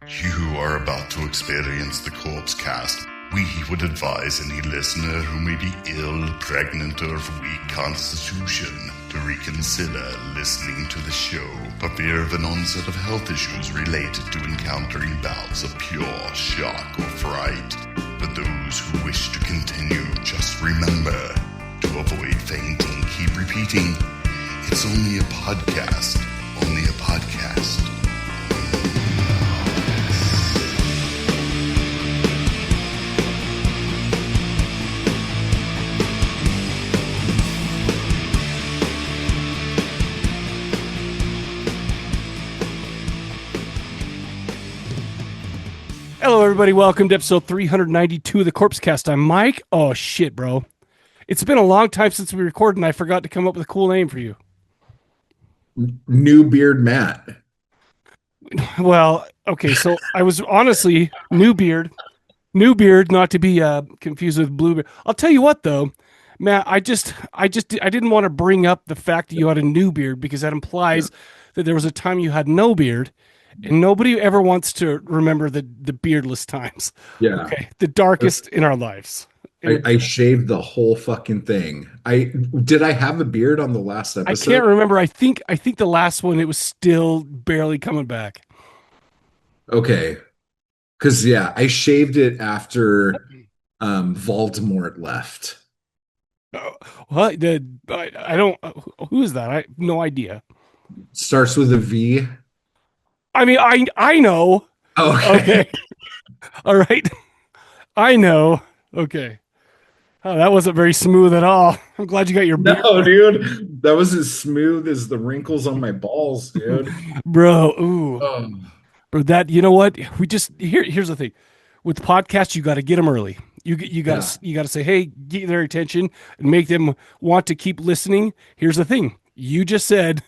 You are about to experience the Corpse Cast. We would advise any listener who may be ill, pregnant, or of weak constitution to reconsider listening to the show for fear of an onset of health issues related to encountering bouts of pure shock or fright. For those who wish to continue, just remember to avoid fainting. Keep repeating, it's only a podcast. Only a podcast. Hello, everybody. Welcome to episode 392 of the Corpse Cast. I'm Mike. Oh, shit, bro. It's been a long time since we recorded, and I forgot to come up with a cool name for you. New Beard Matt. Well, okay, so I was honestly New Beard, not to be confused with Bluebeard. I'll tell you what, though, Matt, I didn't want to bring up the fact that you had a new beard because that implies that there was a time you had no beard. And nobody ever wants to remember the beardless times. Yeah. Okay. The darkest in our lives. I shaved the whole fucking thing. Did I have a beard on the last episode? I can't remember. I think the last one, it was still barely coming back. Okay. Because, yeah, I shaved it after Voldemort left. What? I don't... Who is that? I have no idea. Starts with a V. I mean, I know. Okay. All right. I know. Okay. Oh, that wasn't very smooth at all. I'm glad you got your beard. No, dude. That was as smooth as the wrinkles on my balls, dude. Bro, ooh. Bro, that, you know what? Here's the thing. With podcasts, you got to get them early. You got to say, hey, get their attention and make them want to keep listening. Here's the thing. You just said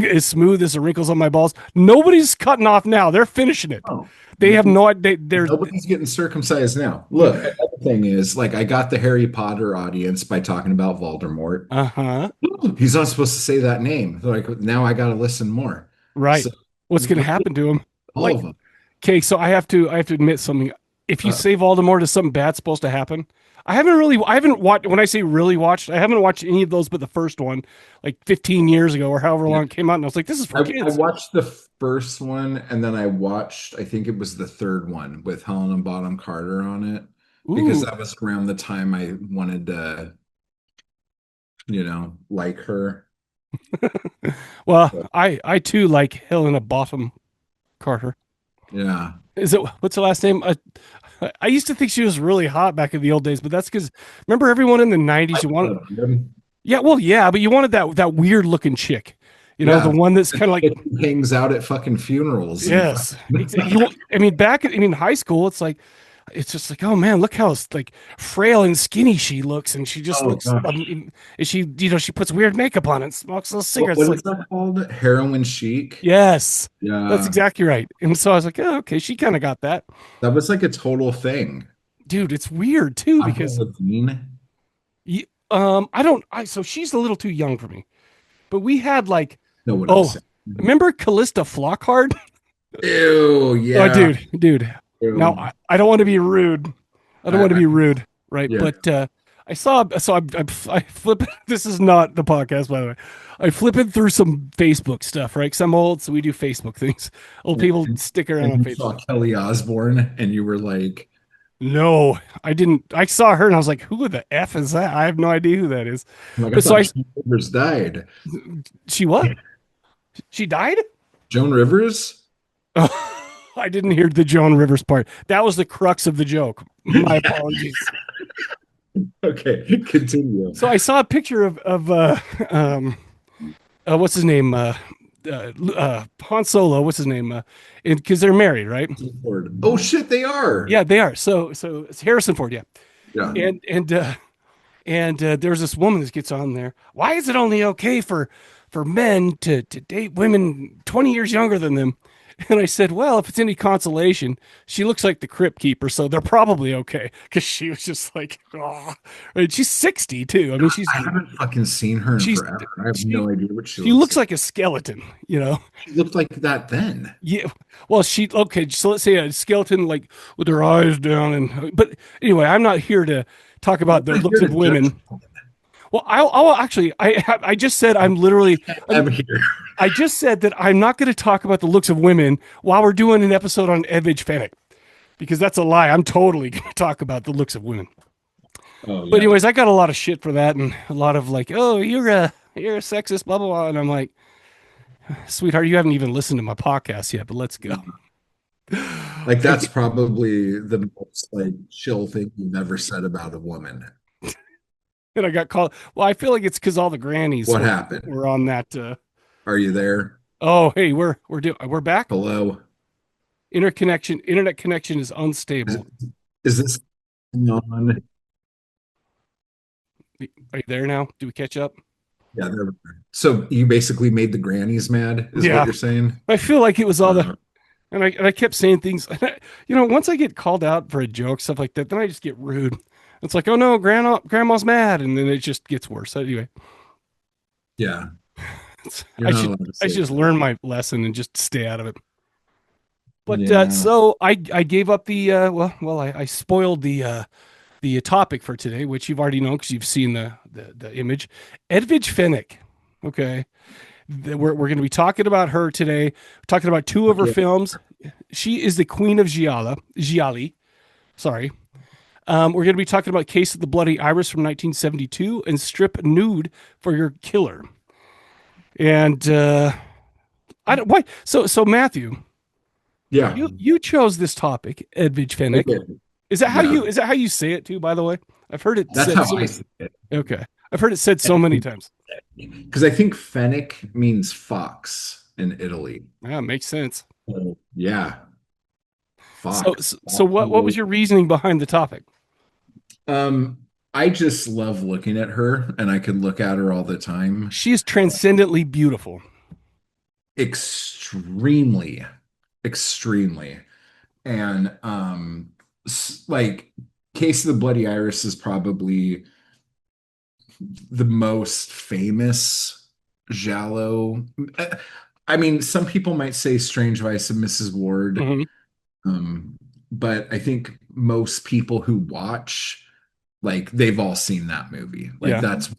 as smooth as the wrinkles on my balls. Nobody's cutting off now. They're finishing it. Oh. They have no idea. Nobody's getting circumcised now. Look, another thing is, like, I got the Harry Potter audience by talking about Voldemort. Uh-huh. He's not supposed to say that name. Like, now I got to listen more. Right. So, what's going to happen to him? All of them. Okay, so I have to admit something. If you say Voldemort, is something bad supposed to happen? I haven't watched, when I say really watched, I haven't watched any of those but the first one, like 15 years ago or however long it came out, and I was like, this is for kids. I watched the first one, and then I watched, I think it was the third one with Helena Bonham Carter on it, because that was around the time I wanted to, like her. Well, so. I too like Helena Bonham Carter. Yeah. What's her last name? I used to think she was really hot back in the old days, but that's because remember everyone in the 90s you wanted. Yeah, well, yeah, but you wanted that weird looking chick, the one that's kind of like hangs out at fucking funerals. Yes, back in high school, it's just like, oh man, look how like frail and skinny she looks, and she just looks. She puts weird makeup on and smokes those cigarettes. What is that called? Heroin chic. Yes, yeah, that's exactly right. And so I was like, oh, okay, she kind of got that. That was like a total thing, dude. It's weird too because So she's a little too young for me, but we had like remember Callista Flockhart? Ew, yeah. Oh, dude. Now, I don't want to be rude. Right? Yeah. But I flip. This is not the podcast, by the way. I flip it through some Facebook stuff, right? Because I'm old, so we do Facebook things. Old people stick around on Facebook. Saw Kelly Osbourne, and you were like, "No, I didn't." I saw her, and I was like, "Who the f is that?" I have no idea who that is. Like, but Joan Rivers died. She what? She died? Joan Rivers? Oh. I didn't hear the Joan Rivers part. That was the crux of the joke. My apologies. Okay, continue. So I saw a picture of what's his name? Han Solo. What's his name? Because they're married, right? Oh shit, they are. Yeah, they are. So it's Harrison Ford. Yeah. Yeah. And there's this woman that gets on there. Why is it only okay for men to date women 20 years younger than them? And I said, well, if it's any consolation, she looks like the crypt keeper, so they're probably okay. Because she was just like, oh, and she's 60 too. I mean, I haven't fucking seen her in she's forever. I have she no idea what she she looks looks like. like a skeleton, you know. She looked like that then. Yeah. Well, she okay. So let's say a skeleton like with her eyes down, and but anyway, I'm not here to talk I'm about the not looks here to of judge. women. Well, I'll actually I just said I'm literally I'm here. I just said that I'm not going to talk about the looks of women while we're doing an episode on Edwige Fenech because that's a lie. I'm totally going to talk about the looks of women. Oh But yeah. anyways, I got a lot of shit for that and a lot of like, oh, you're a sexist, blah blah blah, and I'm like, sweetheart, you haven't even listened to my podcast yet, but let's go. Like that's probably the most like chill thing you've ever said about a woman. And I got called. Well, I feel like it's because all the grannies What happened? were on that. Are you there? Oh, hey, we're back. Hello? Internet connection is Is, unstable. is this on? Are you there now? Do we catch up? Yeah, so you basically made the grannies mad, is what Yeah, you're saying? I feel like it was all the Uh, and I kept saying things. Once I get called out for a joke, stuff like that, then I just get rude. It's like, oh no, grandma's mad, and then it just gets worse. So anyway, yeah, you're I not should allowed to I say should just that. learn my lesson and just stay out of it. But Yeah. so I gave up the I spoiled the topic for today, which you've already known because you've seen the image. Edwige Fenech. Okay. We're going to be talking about her today. We're talking about two of her Okay. films. She is the queen of Gialli. Sorry. We're going to be talking about Case of the Bloody Iris from 1972 and Strip Nude for Your Killer. And I don't why. So Matthew, Yeah. you chose this topic, Edwige Fenech. Okay. Is Yeah. that how you say it too? By the way, I've heard it That's said how so. I see it. Okay, I've heard it said so many times. Because I think Fennec means fox in Italy. Yeah, makes sense. So, yeah, So, fox. so what was your reasoning behind the topic? Um, I just love looking at her, and I can look at her all the time. She is transcendently beautiful. Extremely, extremely. And like Case of the Bloody Iris is probably the most famous Giallo. I mean, some people might say Strange Vice of Mrs. Ward, Hmm. but I think most people who watch, like, they've all seen that movie. Like, Yeah. that's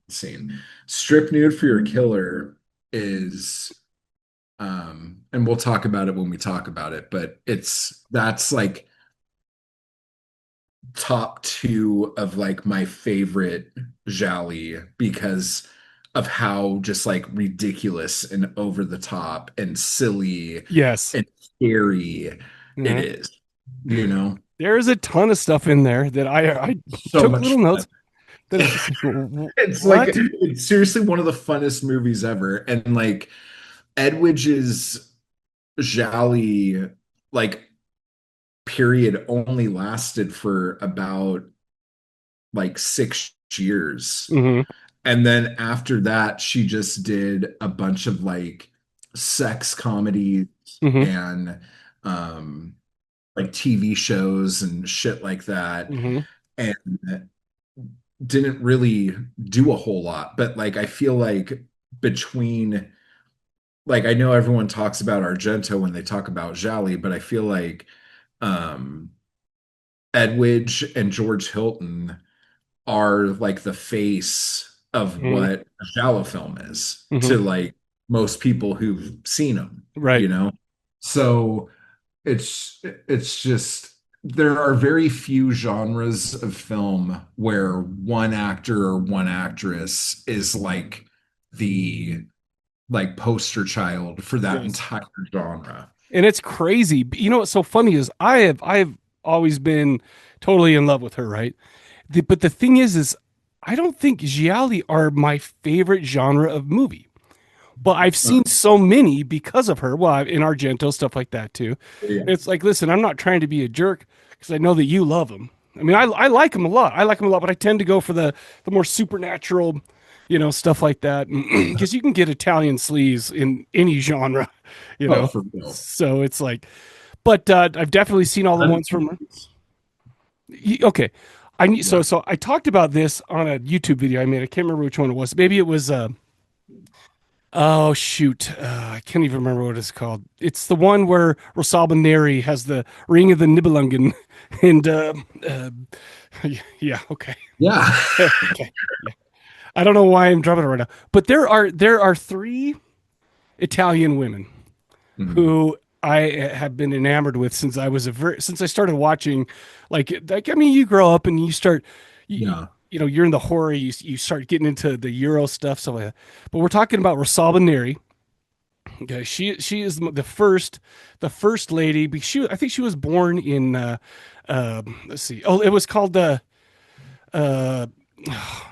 seen. Strip Nude for Your Killer is, and we'll talk about it when we talk about it, but that's like top two of like my favorite Jolly because of how just like ridiculous and over the top and silly Yes. and scary it Yeah. is. You know, There's a ton of stuff in there that I so took much little fun. notes. That it's just like, It's like what? it's seriously one of the funnest movies ever. And like Edwige's Jolly like period only lasted for about like 6 years. Hmm. And then after that, she just did a bunch of like sex comedies Hmm. and like TV shows and shit like that. Hmm. And didn't really do a whole lot. But like I feel like between like I know everyone talks about Argento when they talk about Jolly, but I feel like um Edwige and George Hilton are like the face of Hmm. what a Giallo film is Hmm. to like most people who've seen them, Right. you know? So it's just there are very few genres of film where one actor or one actress is like the like poster child for that Yes. entire genre. And it's crazy. You know what's so funny is I've always been totally in love with her, right? But the thing is I don't think gialli are my favorite genre of movie. But I've Uh, seen so many because of her. Well, in Argento, stuff like that too. yeah. It's like, listen, I'm not trying to be a jerk because I know that you love them. I mean, I like them a lot. I like them a lot, but I tend to go for the more supernatural, stuff like that. Because you can get Italian sleaze in any genre, you Oh, know. for real. So it's like, but I've definitely seen all the ones from. Okay, I need Yeah. so I talked about this on a YouTube video I made. I can't remember which one it was. Maybe it was oh shoot, I can't even remember what it's called. It's the one where Rosalba Neri has the Ring of the Nibelungen, and uh, yeah, okay, Yeah. okay, yeah. I don't know why I'm dropping it right now, but there are three Italian women Mhm. who I have been enamored with since I was since I started watching, like I mean, you grow up and you start, Yeah. you're in the horror, you start getting into the Euro stuff, so but we're talking about Rosalba Neri. Okay, she is the first lady. I think she was born in let's see, oh, it was called uh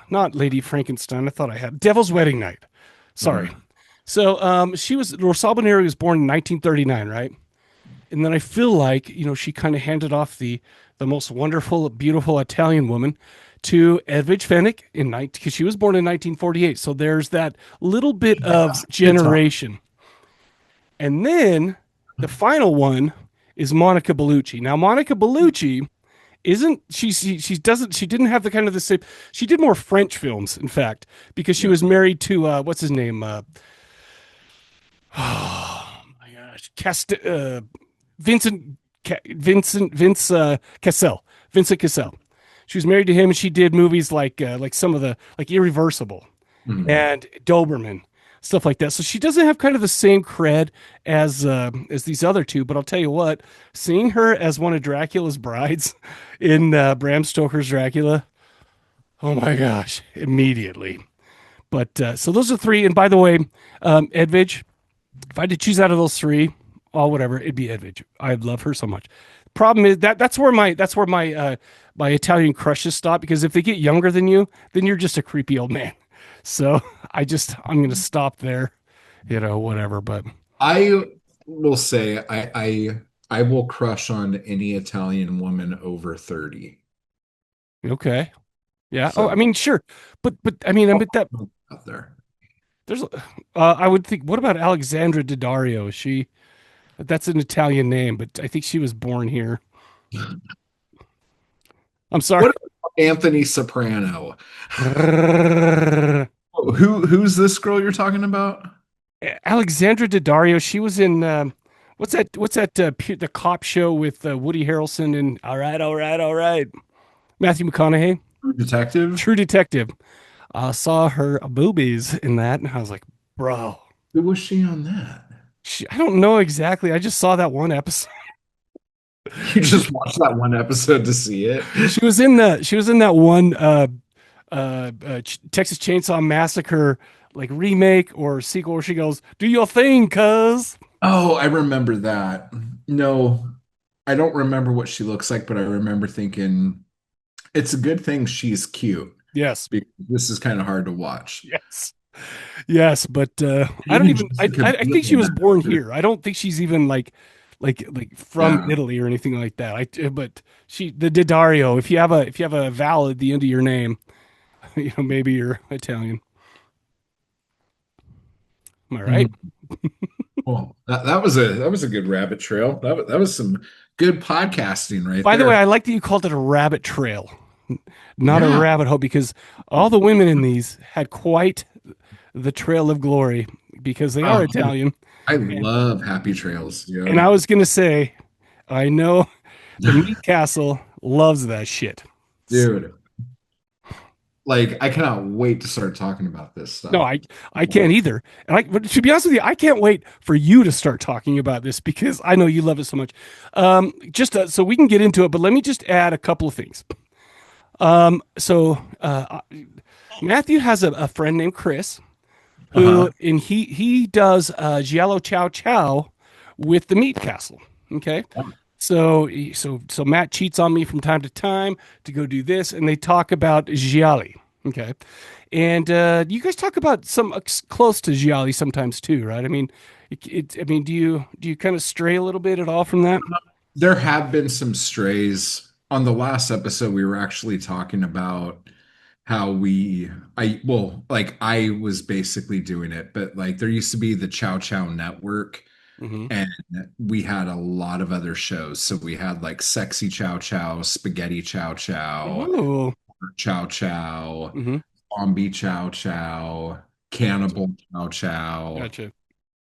not Lady Frankenstein. I thought I had Devil's Wedding Night. Sorry. Uh-huh. So she was Rosalba Neri was born in 1939, right? And then I feel like she kind of handed off the most wonderful, beautiful Italian woman to Edwige Fenech because she was born in 1948. So there's that little bit of Good talk. generation, and then the final one is Monica Bellucci. Now Monica Bellucci isn't she doesn't she didn't have the kind of the same. She did more French films, in fact, because she Yeah. was married to what's his name. Oh my gosh, Vincent Vince Cassell. Vincent Cassell. She was married to him, and she did movies like some of the like Irreversible Mhm. and Doberman, stuff like that. So she doesn't have kind of the same cred as these other two. But I'll tell you what, seeing her as one of Dracula's brides in Bram Stoker's Dracula, oh my gosh, immediately. But so those are three. And by the way, Edwige, if I had to choose out of those three, all whatever, it'd be Edwige. I love her so much. Problem is that's where my Italian crushes stop, because if they get younger than you, then you're just a creepy old man. So I'm gonna stop there, whatever. But I will say I will crush on any Italian woman over 30. okay, yeah. Oh, I So mean, sure, but I mean, I I'll mean that put that out there. there's I would think, what about Alexandra Daddario? Is she That's an Italian name, but I think she was born here. I'm sorry. What about Anthony Soprano? Who's this girl you're talking about? Alexandra Daddario. She was in the cop show with Woody Harrelson and all right, all right, all right. Matthew McConaughey, Detective? True Detective. I saw her boobies in that, and I was like, bro. Who was she on that? I don't know exactly. I just saw that one episode. You just watched that one episode to see it? She was in that one Texas Chainsaw Massacre like remake or sequel where she goes, "Do your thing, cuz." Oh, I remember that. No, I don't remember what she looks like, but I remember thinking it's a good thing she's cute Yes, because this is kind of hard to watch. yes, yes. But I don't Even even. Jessica I think Biel she in was that born too. here. I don't think she's even like from Yeah. Italy or anything like that. But the Didario. If you have a vowel at the end of your name, maybe you're Italian. Am I right? Mhm. Well, that was a good rabbit trail. That was some good podcasting right By the way, there. I like that you called it a rabbit trail, not a Yeah. rabbit hole, because all the women in these had quite the trail of glory because they are Oh, Italian. I And, love Happy Trails. Yeah. and I was going to say, I know the Meat Castle loves that shit. So, Dude, like I cannot wait to start talking about this no, stuff. I can't either. But to be honest with you, I can't wait for you to start talking about this because I know you love it so much. Just so we can get into it, but let me just add a couple of things. So Matthew has a friend named Chris who, Uh-huh. and he does Giallo Chow Chow with the Meat Castle. Okay. So Matt cheats on me from time to time to go do this, and they talk about Gialli. Okay, and you guys talk about some close to Gialli sometimes too, right? I mean, I mean, do you kind of stray a little bit at all from that? There have been some strays. On the last episode, we were actually talking about how like I was basically doing it, but like there used to be the Chow Chow Network, Hmm. and we had a lot of other shows. So we had like Sexy Chow Chow, Spaghetti Chow Chow, Oh. Chow Chow, Hmm. Zombie Chow Chow, Gotcha. Cannibal Chow Chow. Gotcha.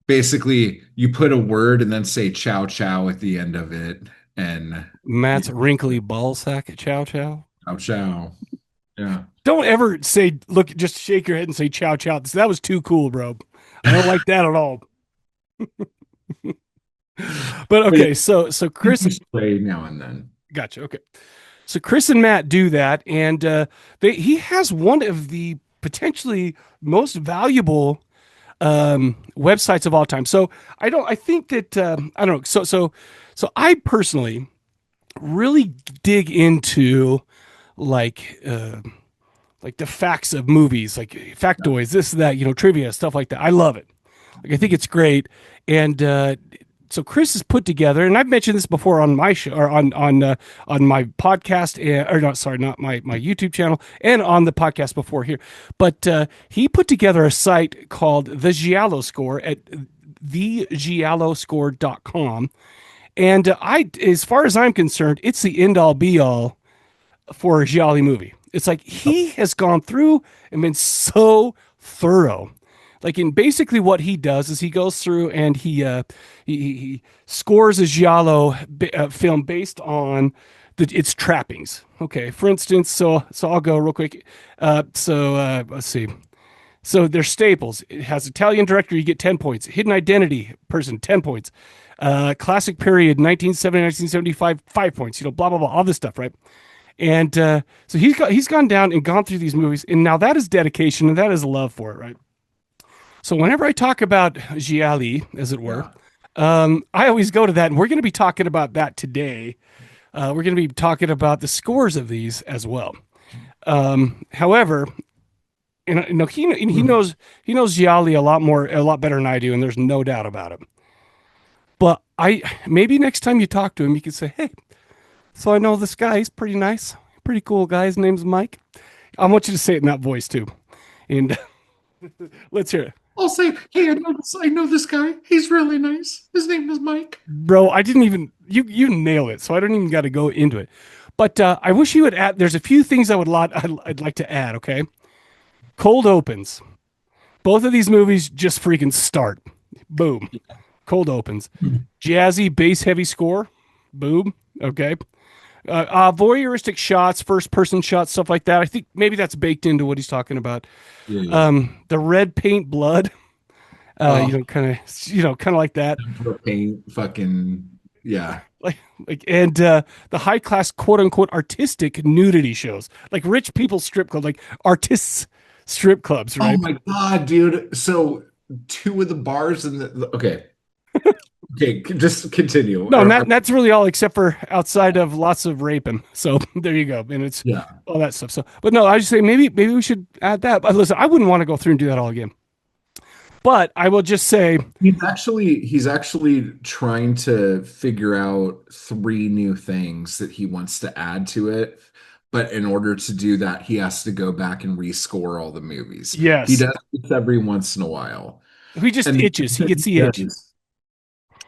Basically, you put a word and then say Chow Chow at the end of it, and Matt's you wrinkly ball sack at Chow Chow. Chow Chow. Yeah. Don't ever say, look, just shake your head and say Chow Chow. That was too cool, bro. I don't like that at all. But But yeah, okay, so you Chris, can play now and then. gotcha. Okay, so Chris and Matt do that, and he has one of the potentially most valuable websites of all time. So I think that I don't know. So I personally really dig into like like the facts of movies, like factoids, this, that, trivia, stuff like that. I love it. Like I think it's great. And so Chris has put together, and I've mentioned this before on my show or on my podcast, or not, sorry, not my YouTube channel, and on the podcast before here. But he put together a site called the Giallo Score at thegialloscore.com. And as far as I'm concerned, it's the end all be all for a Gialli movie. It's like he has gone through and been so thorough. Like in basically what he does is he goes through and he scores a Giallo film based on its trappings. Okay, for instance, so I'll go real quick. Let's see. So there's staples. It has Italian director, you get 10 points. Hidden identity person, 10 points. Classic period, 1970, 1975, 5 points. Blah blah blah, all this stuff, right? And so he's gone down and gone through these movies, and now that is dedication and that is love for it, right? So whenever I talk about Gialli, as it were, Yeah. I always go to that, and we're going to be talking about that today. We're going to be talking about the scores of these as well. However, and he knows Gialli a lot better than I do, and there's no doubt about it. But I maybe next time you talk to him, you can say, "Hey, so I know this guy. He's pretty nice, pretty cool guy. His name's Mike." I want you to say it in that voice too. And let's hear it. I'll say, hey, I know this guy. He's really nice. His name is Mike. Bro, I didn't even you nail it, so I don't even got to go into it. But I wish you would add. There's a few things I'd like to add. Okay, cold opens. Both of these movies just freaking start. Boom, cold opens. Jazzy bass heavy score. Boom. Okay. Voyeuristic shots, first person shots, stuff like that. I think maybe that's baked into what he's talking about. Yeah, yeah. The red paint blood. Oh, Kind of like that. paint, fucking yeah. Like and the high class quote unquote artistic nudity shows, like rich people strip club, like artists strip clubs, Oh right? my God, dude. So two of the bars in okay. Okay, just continue. No, and that's really all except for outside of lots of raping. So there you go, and it's Yeah. all that stuff. So, but no, I just say maybe we should add that. But listen, I wouldn't want to go through and do that all again. But I will just say, He's actually trying to figure out three new things that he wants to add to it. But in order to do that, he has to go back and rescore all the movies. He yes, does this every once in a while. he just And itches. He gets the itch.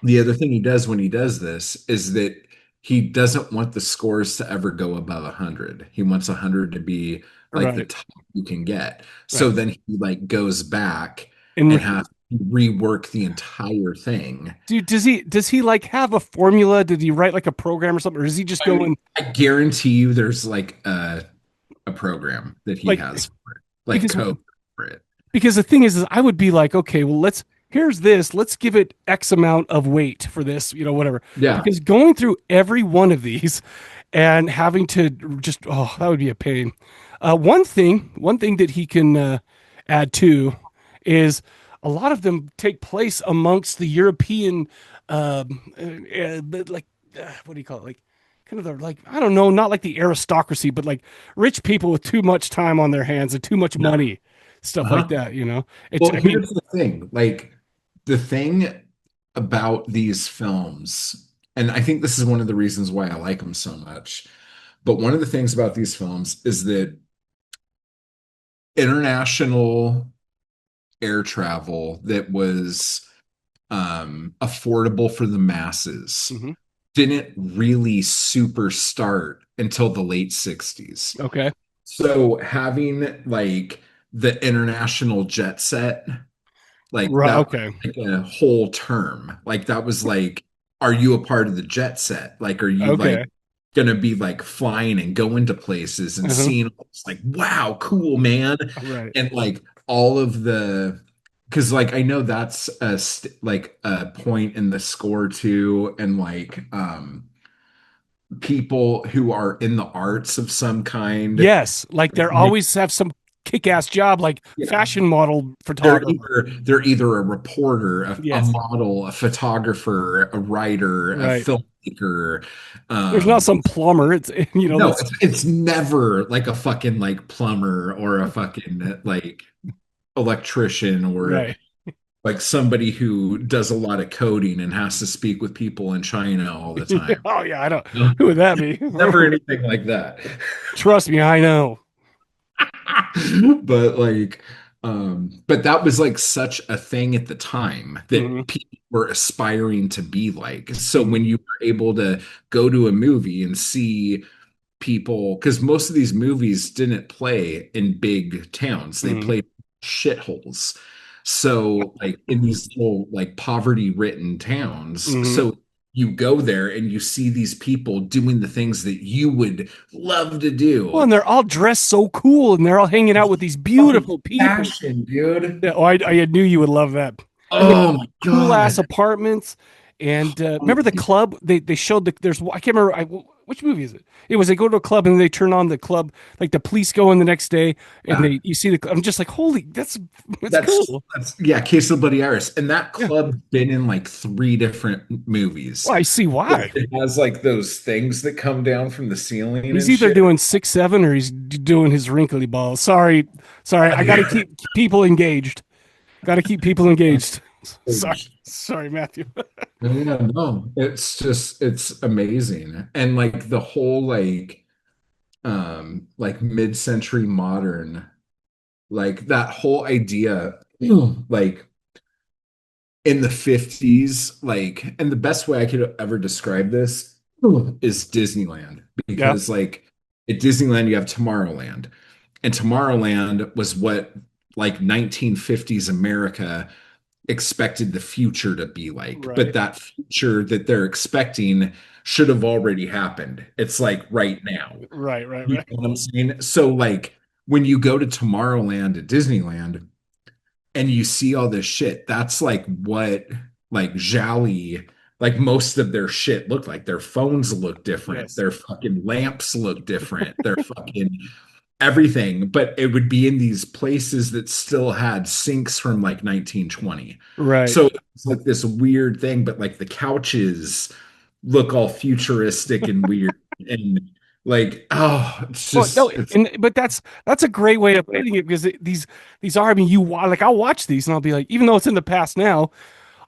the other thing he does when he does this is that he doesn't want the scores to ever go above 100. He wants 100 to be like the Right, top you can get. So right. then he like goes back And and has to rework the entire thing. dude, does he like have a formula? Did he write like a program or something, or is he just I mean, going I guarantee you there's like a program that he like has for it, like because code for it. because the thing is I would be like, okay, well, here's this, let's give it X amount of weight for this, whatever. Yeah. Because going through every one of these and having to just, oh, that would be a pain. One thing that he can add to is a lot of them take place amongst the European, like, what do you call it? Like, kind of the, like, I don't know, not like the aristocracy, but like rich people with too much time on their hands and too much Yeah. money, stuff like Uh-huh. that. It's, Well, I mean, here's the thing. Like the thing about these films, and I think this is one of the reasons why I like them so much. But one of the things about these films is that international air travel that was affordable for the masses Hmm. didn't really super start until the late 60s. Okay. So having like the international jet set, like Right. that was Okay. like a whole term. Like that was like, are you a part of the jet set? Like, are you like Okay. gonna be like flying and going to places and Uh-huh. seeing it's like, wow, cool, man. Right. And like all of the because like I know that's like a point in the score too, and like people who are in the arts of some kind. Yes, like they're always have some kick-ass job, like Yeah. fashion model They're photographer. either they're either a reporter, a Yes. model, a photographer, a writer, a Right. filmmaker. There's not Um, some plumber. It's no, that's it's never like a fucking like plumber or a fucking like electrician or right. like somebody who does a lot of coding and has to speak with people in China all the time. Oh yeah, I don't. You know? Who would that be? Never anything like that. Trust me, I know. But like but that was like such a thing at the time Hmm. that people were aspiring to be like. So Hmm. when you were able to go to a movie and see people, because most of these movies didn't play in big towns, they Hmm. played shitholes. So like in these little like poverty ridden towns. Hmm. So you go there and you see these people doing the things that you would love to Well, do. and they're all dressed so cool, and they're all hanging out with these Fucking beautiful people. fashion, dude. Yeah, oh, I knew you would love that. And they Oh my cool ass God. apartments. And Oh, remember the club? They showed the there's I can't remember which movie is it? It was they go to a club and they turn on the club like the police go in the next day and yeah. they you see the I'm just like holy that's That's, cool. that's yeah, Queso Bloody Iris. And that Yeah. club's been in like three different movies. Well, I see why. It has like those things that come down from the ceiling He's and either shit. doing 6'7" or he's doing his wrinkly balls. Sorry. I got to keep people engaged. Got to keep people engaged. Sorry, Matthew. Yeah, no, it's just it's amazing. And like the whole like mid-century modern, like that whole idea, like in the 50s, like, and the best way I could ever describe this is Disneyland, Yeah. because like at Disneyland you have Tomorrowland, and Tomorrowland was what like 1950s America expected the future to be like. But Right. that future that they're expecting should have already happened. It's like right now. Right. Right. You Right. know what I'm saying? So like when you go to Tomorrowland at Disneyland and you see all this shit, that's like what like Jolly, like most of their shit look like. Their phones look different. Yes. Their fucking lamps look different. Their fucking everything, but it would be in these places that still had sinks from like 1920. Right. So it's like this weird thing, but like the couches look all futuristic and weird and like it's Well, no, just it's but that's a great way of putting it because these are. I mean, like I'll watch these and I'll be like, even though it's in the past now,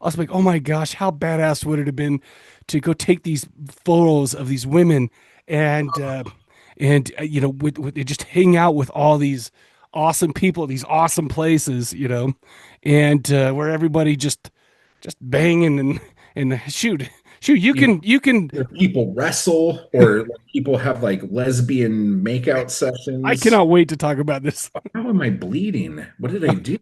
I was like, oh my gosh, how badass would it have been to go take these photos of these women and with just hang out with all these awesome people, these awesome places, and where everybody just banging and shoot, you can. people wrestle or like, people have like lesbian makeout I sessions. cannot wait to talk about this. How am I bleeding? What did I do?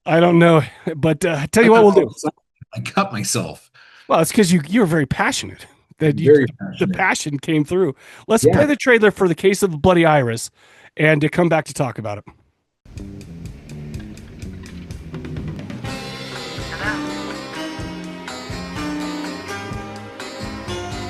I don't know, but tell I you what got we'll do. all excited. I cut myself. Well, it's because you're very passionate. That you Very the passionate. passion came through. Let's play Yeah. the trailer for the case of Bloody Iris, and to come back to talk about it.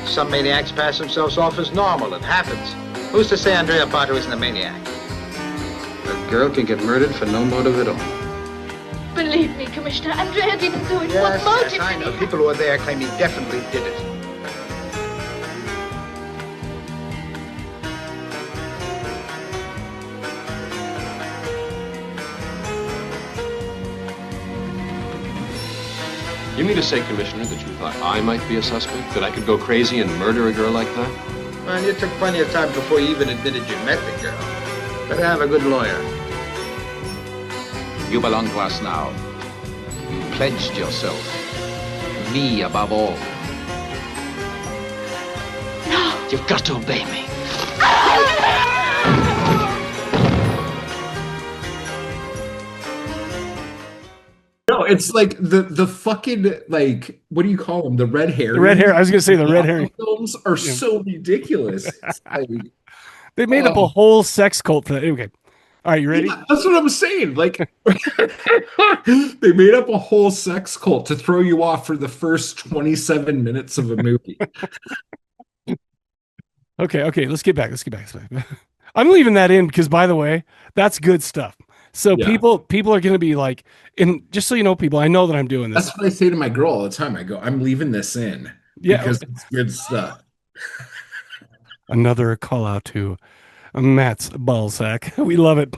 Some maniacs pass themselves off as normal. It happens. Who's to say Andrea Barter isn't a maniac? A girl can get murdered for no motive at all. Believe me, Commissioner, Andrea didn't do it. Yes, What motive yes, I did know. he People who are there claim he definitely did it. You mean to say, Commissioner, that you thought I might be a suspect? That I could go crazy and murder a girl like that? Man, you took plenty of time before you even admitted you met the girl. Better have a good lawyer. You belong to us now. You pledged yourself. Me above all. No. You've got to obey me. No, it's like the fucking, like, what do you call them? The red herring. The red hair. I was gonna say the red herring films are so ridiculous. It's like, They made up a whole sex cult for that. Okay. All right, you ready? yeah, that's what I'm saying. Like, they made up a whole sex cult to throw you off for the first 27 minutes of a movie. Okay, let's get back. I'm leaving that in because, by the way, that's good stuff. So Yeah. people are going to be like, and just so you know, people, I know that I'm doing this. That's what I say to my girl all the time. I go, I'm leaving this in because it's good stuff. Another call out to Matt's ballsack. We love it.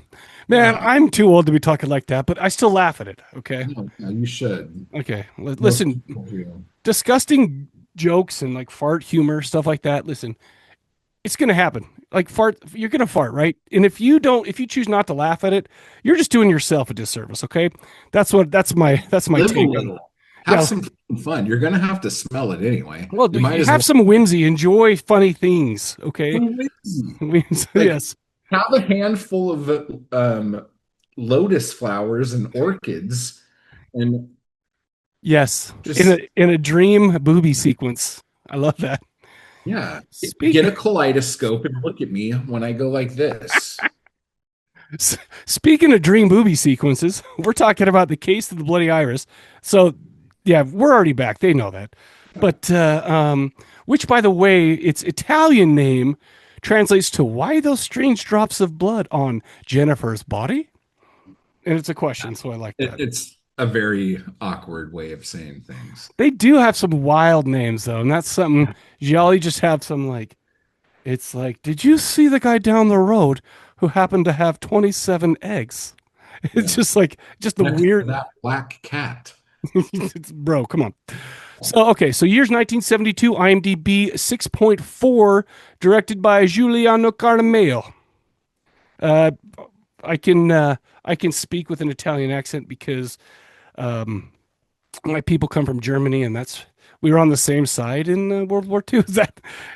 Man, Yeah. I'm too old to be talking like that, but I still laugh at it. Okay. No, you should. Okay. Most Listen, people do. disgusting jokes and like fart humor, stuff like that. Listen, it's going to happen. Like you're going to fart, right? And if you choose not to laugh at it, you're just doing yourself a disservice. Okay. That's my Live a take on it. little. Have Yeah. some fun. You're gonna have to smell it anyway. Well, You might as have well- some whimsy, enjoy funny things. Okay. Yes. Have a handful of lotus flowers and orchids, and Yes. Just- In a dream booby sequence. I love that. yeah, Speak- get a kaleidoscope and look at me when I go like this. Speaking of dream booby sequences, we're talking about the case of the Bloody Iris. So, yeah, we're already back. They know that. But, which, by the way, its Italian name translates to "Why those strange drops of blood on Jennifer's body?" And it's a question, so I like that. It's a very awkward way of saying things. They do have some wild names, though, and that's something Giallo just have some like. It's like, did you see the guy down the road who happened to have 27 eggs? It's just like the Next to weird. that black cat. Bro, come on. So, okay, so years 1972, IMDb 6.4, directed by Giuliano Carnameo. I can speak with an Italian accent because my people come from Germany, and we were on the same side in World War II.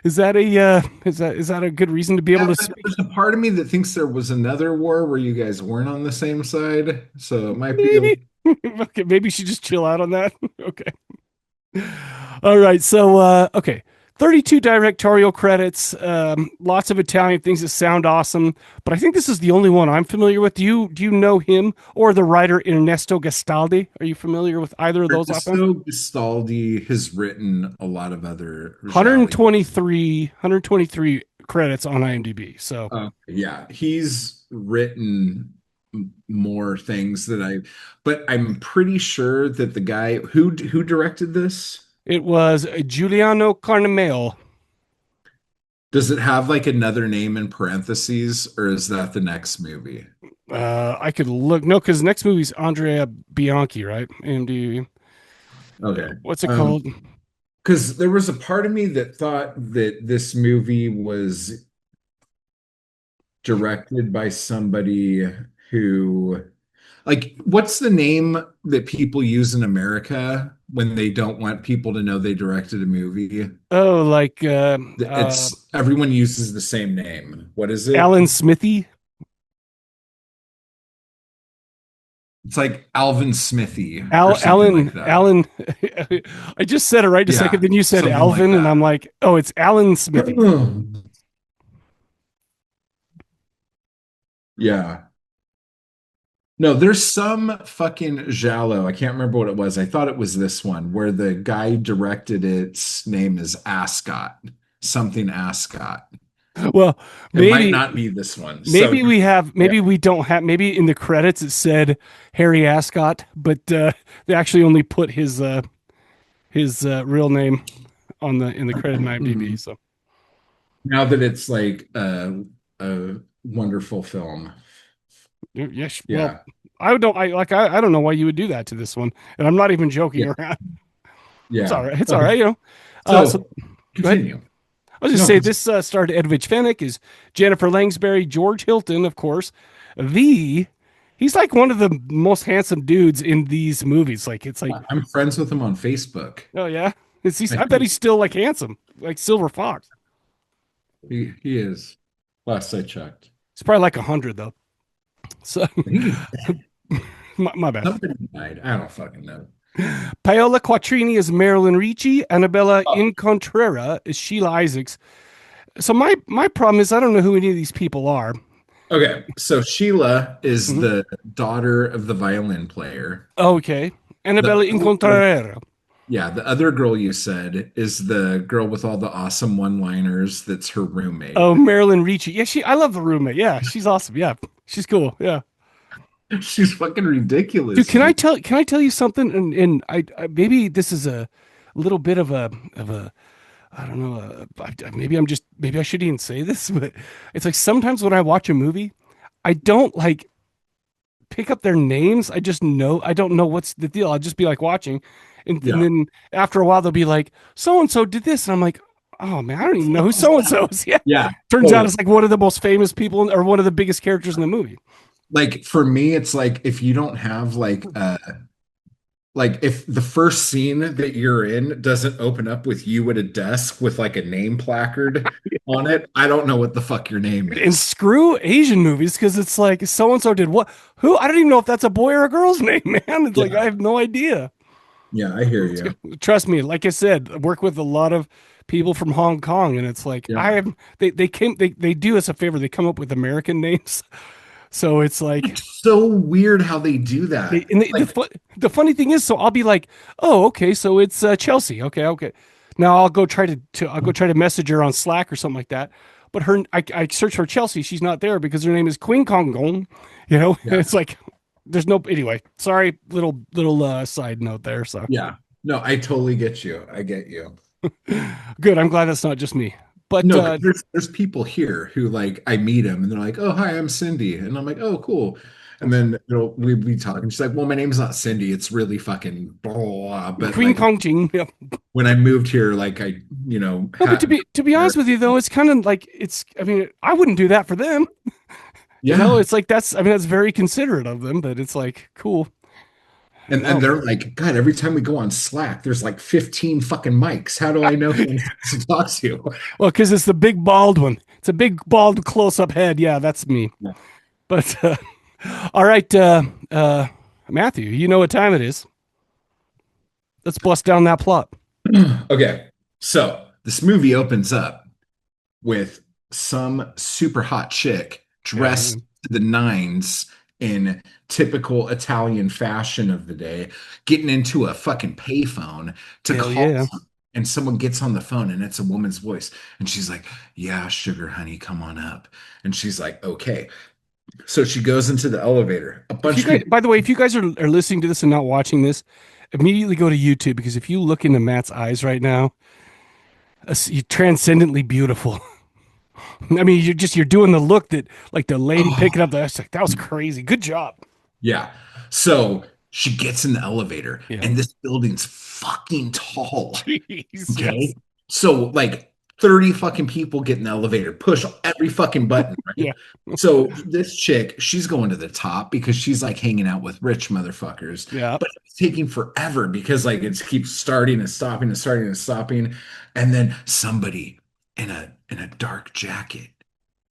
Is that a good reason to be able to speak? There's a part of me that thinks there was another war where you guys weren't on the same side, so it might be. Okay, maybe you should just chill out on that. Okay. All right. So, okay. 32 directorial credits, lots of Italian things that sound awesome, but I think this is the only one I'm familiar with. Do you know him or the writer Ernesto Gastaldi? Are you familiar with either of those? Ernesto Gastaldi has written a lot of other 123 credits on IMDb. So yeah, he's written more things but I'm pretty sure that the guy who directed this, it was Giuliano Carnameo. does it have like another name in parentheses, or is that the next movie? I could look. No, because next movie's Andrea Bianchi, right? IMDb. Okay. What's it called? Because there was a part of me that thought that this movie was directed by somebody who, like, what's the name that people use in America when they don't want people to know they directed a movie? Oh, like It's everyone uses the same name. What is it? Alan Smithy. It's like Alvin Smithy. Alan. I just said it right a second. Then you said Alvin, and I'm like, oh, it's Alan Smithy. Yeah. No, there's some fucking Giallo. I can't remember what it was. I thought it was this one where the guy directed its name is Ascot. Something Ascot. Well, It might not be this one. Maybe we don't have, maybe in the credits it said Harry Ascot, but they actually only put his real name in the credit in IMDb. So now that it's like a wonderful film. Yes. Yeah. Well, I don't know why you would do that to this one, and I'm not even joking around. Yeah, it's all right. It's all right. You know. So Go continue. ahead. I was just say this starred Edwige Fenech, is Jennifer Langsbury, George Hilton, of course, the He's like one of the most handsome dudes in these movies. Like it's like, I'm friends with him on Facebook. oh yeah, I bet he's still like handsome, like Silver Fox. He is. Last I checked. It's probably like 100 though. So He, my bad. somebody died. I don't fucking know. Paola Quattrini is Marilyn Ricci. Annabella Oh. Incontrera is Sheila Isaacs. So my problem is I don't know who any of these people are. Okay, so Sheila is Mhm. the daughter of the violin player. Okay, Annabella Incontrera. Yeah, the other girl you said is the girl with all the awesome one-liners that's her roommate. Oh, Marilyn Ricci. Yeah, I love the roommate. Yeah, she's awesome. Yeah, she's cool. Yeah. She's fucking ridiculous. Dude, can I tell you something? And I maybe this is a little bit of a I don't know. Maybe I shouldn't even say this, but it's like sometimes when I watch a movie, I don't like pick up their names. I don't know what's the deal. I'll just be like watching, and Yeah. then after a while they'll be like, so and so did this, and I'm like, oh man, I don't even know who so and so is. Yeah. Yeah. Turns Oh, out it's like one of the most famous people or one of the biggest characters in the movie. like for me, it's like if you don't have like if the first scene that you're in doesn't open up with you at a desk with like a name placard on it, I don't know what the fuck your name And is. screw Asian movies because it's like so and so did what? Who? I don't even know if that's a boy or a girl's name, man. It's like Yeah. I have no idea. Yeah, I hear you. Trust me, like I said, I work with a lot of people from Hong Kong, and it's like Yeah. I have they do us a favor. They come up with American names, so it's like It's so weird how they do that. the funny thing is, so I'll be like, oh, okay, so it's Chelsea. Okay. Now I'll go try to message her on Slack or something like that. But I search for Chelsea. She's not there because her name is Queen Kong Gong. You know, Yeah. it's like there's no anyway. Sorry, little side note there. So Yeah. No, I totally get you. I get you. good. I'm glad that's not just me. But No, 'cause there's people here who like I meet them and they're like, "Oh, hi, I'm Cindy," and I'm like, "Oh, cool." And then we be talking. She's like, "Well, my name's not Cindy. It's really fucking blah." But Queen like Kong Jing. Yeah. when I moved here, like I, No, but to be honest with you though, it's kind of like it's. I mean, I wouldn't do that for them. You know, yeah. it's like that's. I mean, that's very considerate of them. But it's like cool. And they're like, God, every time we go on Slack, there's like 15 fucking mics. How do I know who I'm supposed to talk to? Well, because it's the big bald one. It's a big bald close up head. Yeah, that's me. Yeah. But all right, Matthew, you know what time it is. Let's bust down that plot. Okay, so this movie opens up with some super hot chick dressed to the nines in typical Italian fashion of the day, getting into a fucking payphone to Hell call yeah. and someone gets on the phone and it's a woman's voice and she's like, "Yeah, sugar honey, come on up." And she's like, "Okay." So she goes into the elevator. A bunch of people, By the way, if you guys are listening to this and not watching this, immediately go to YouTube because if you look into Matt's eyes right now, you're transcendently beautiful. I mean, you're doing the look that like the lady picking up the. I was like, that was crazy. Good job. yeah. So she gets in the elevator Yeah. and this building's fucking tall. Jeez, Okay. yes. So like 30 fucking people get in the elevator, push every fucking button, right? Yeah. So this chick, she's going to the top because she's like hanging out with rich motherfuckers. Yeah. But it's taking forever because like it keeps starting and stopping and starting and stopping. And then somebody in a dark jacket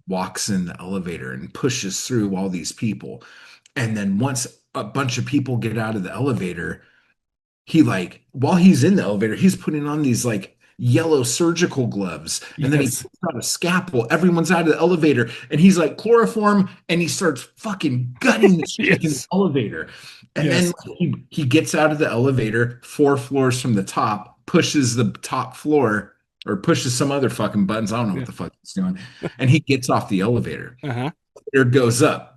walks in the elevator and pushes through all these people. And then once a bunch of people get out of the elevator, he like while he's in the elevator, he's putting on these like yellow surgical gloves, and then he Yes. puts out a scalpel. Everyone's out of the elevator, and he's like chloroform, and he starts fucking gutting this chick in the Yes. elevator. And Yes. then he gets out of the elevator 4 floors from the top, pushes the top floor or pushes some other fucking buttons. I don't know what the fuck he's doing, and he gets off the elevator. Uh-huh. It goes up.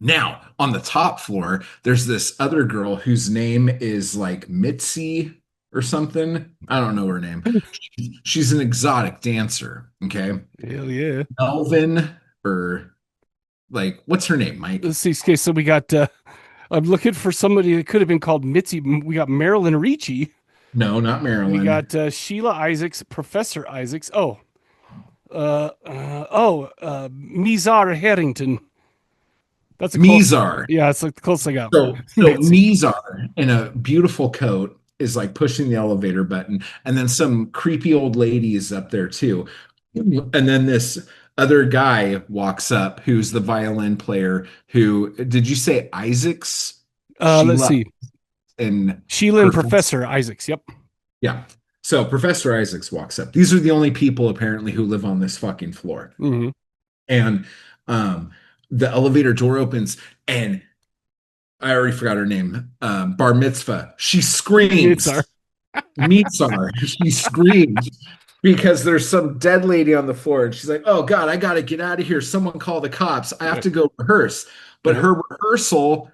Now, on the top floor, there's this other girl whose name is like Mitzi or something. I don't know her name. She's an exotic dancer. Okay. Hell yeah. Melvin, or like, what's her name, Mike? Let's see. Okay, so we got. I'm looking for somebody that could have been called Mitzi. We got Marilyn Ricci. No, not Marilyn. We got Sheila Isaacs, Professor Isaacs. Mizar Harrington. That's a close. Mizar. Yeah, it's like the closest I got. So Mizar in a beautiful coat is like pushing the elevator button, and then some creepy old lady is up there too. And then this other guy walks up who's the violin player who, did you say Isaacs? Let's Sheila see. and Sheila and Professor Isaacs. Yep. Yeah. So Professor Isaacs walks up. These are the only people apparently who live on this fucking floor. Mm-hmm. And the elevator door opens, and I already forgot her name. Bar Mitzvah. She screams. Mitzar. She screams because there's some dead lady on the floor, and she's like, "Oh God, I gotta get out of here. Someone call the cops. I have to go rehearse." But her rehearsal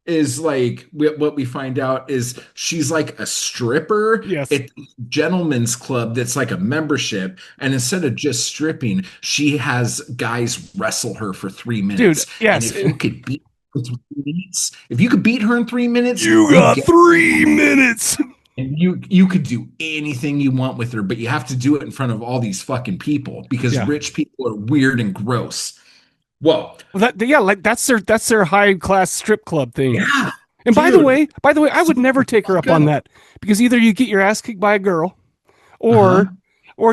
is like, what we find out is she's like a stripper Yes. at the gentleman's club that's like a membership, and instead of just stripping, she has guys wrestle her for 3 minutes. Dude, yes. And if you could beat her in 3 minutes, if you could beat her in 3 minutes, you got 3 minutes. And you could do anything you want with her, but you have to do it in front of all these fucking people because rich people are weird and gross. Well, that's their high class strip club thing. Yeah. And by the way, I would never take her up on that, because either you get your ass kicked by a girl, or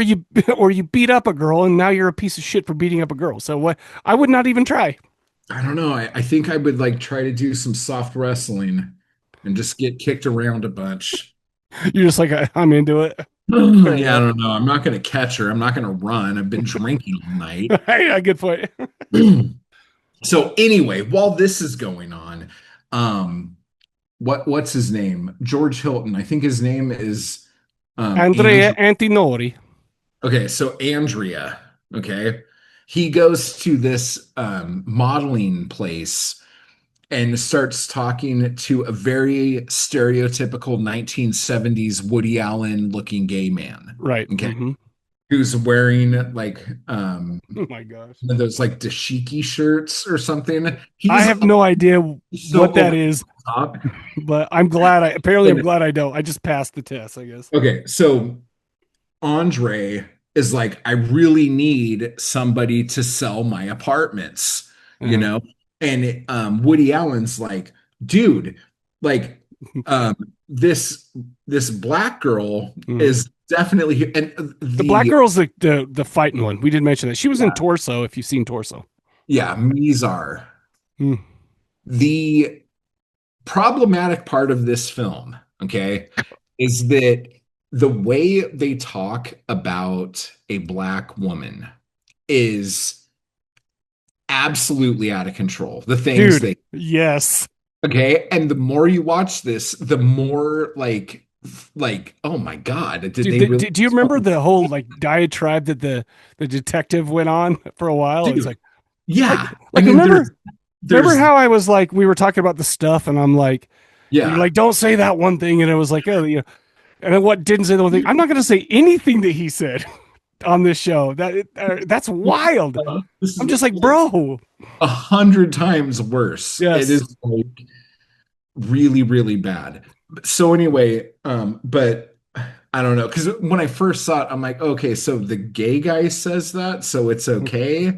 you beat up a girl, and now you're a piece of shit for beating up a girl. So what? I would not even try. I don't know. I think I would like try to do some soft wrestling and just get kicked around a bunch. You're just like, I'm into it. Yeah, I don't know. I'm not going to catch her. I'm not going to run. I've been drinking all night. Yeah, good point. So anyway, while this is going on, what's his name? George Hilton. I think his name is Andrea Antinori. Okay, so Andrea. Okay, he goes to this modeling place and starts talking to a very stereotypical 1970s Woody Allen looking gay man. Right. Okay. Mm-hmm. Who's wearing like oh my gosh, those like dashiki shirts or something. I have no idea what that is, but I'm glad I'm glad I don't. I just passed the test, I guess. Okay, so Andre is like, I really need somebody to sell my apartments, you know? And Woody Allen's like, dude, like this black girl is definitely here. And the black girl's the fighting one. We did mention that. She was in Torso, if you've seen Torso. Yeah, Mizar. The problematic part of this film, okay, is that the way they talk about a black woman is absolutely out of control. The things yes. Okay, and the more you watch this, the more like oh my God, do you remember the whole like diatribe that the detective went on for a while? Dude, it's like, yeah, like remember how I was like, we were talking about the stuff, and I'm like, you're like, don't say that one thing, and it was like, oh, and then what didn't say the one thing. I'm not going to say anything that he said on this show. That's wild. I'm just like, bro, 100 times worse. Yes. It is like really, really bad. So anyway, but I don't know, because when I first saw it, I'm like, okay, so the gay guy says that, so it's okay.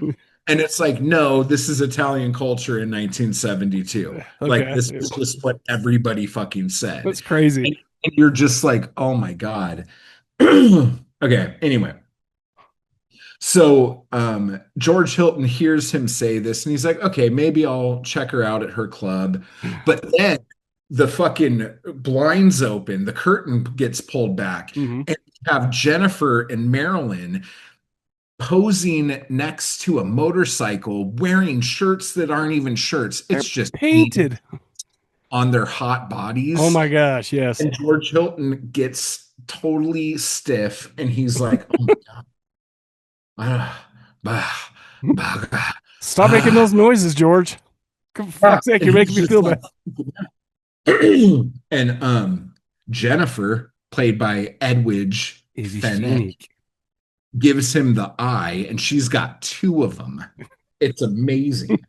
And it's like, no, this is Italian culture in 1972. Okay. Like, this is just what everybody fucking said. That's crazy. And you're just like, oh my God. Okay, anyway. So George Hilton hears him say this, and he's like, okay, maybe I'll check her out at her club. But then the fucking blinds open, the curtain gets pulled back, and you have Jennifer and Marilyn posing next to a motorcycle wearing shirts that aren't even shirts. It's just painted on their hot bodies. Oh my gosh, yes. And George Hilton gets totally stiff, and he's like, oh my God. Stop making those noises, George. For fuck's sake, you're making me feel bad. And Jennifer, played by Edwige Fenech, gives him the eye, and she's got 2 of them. It's amazing.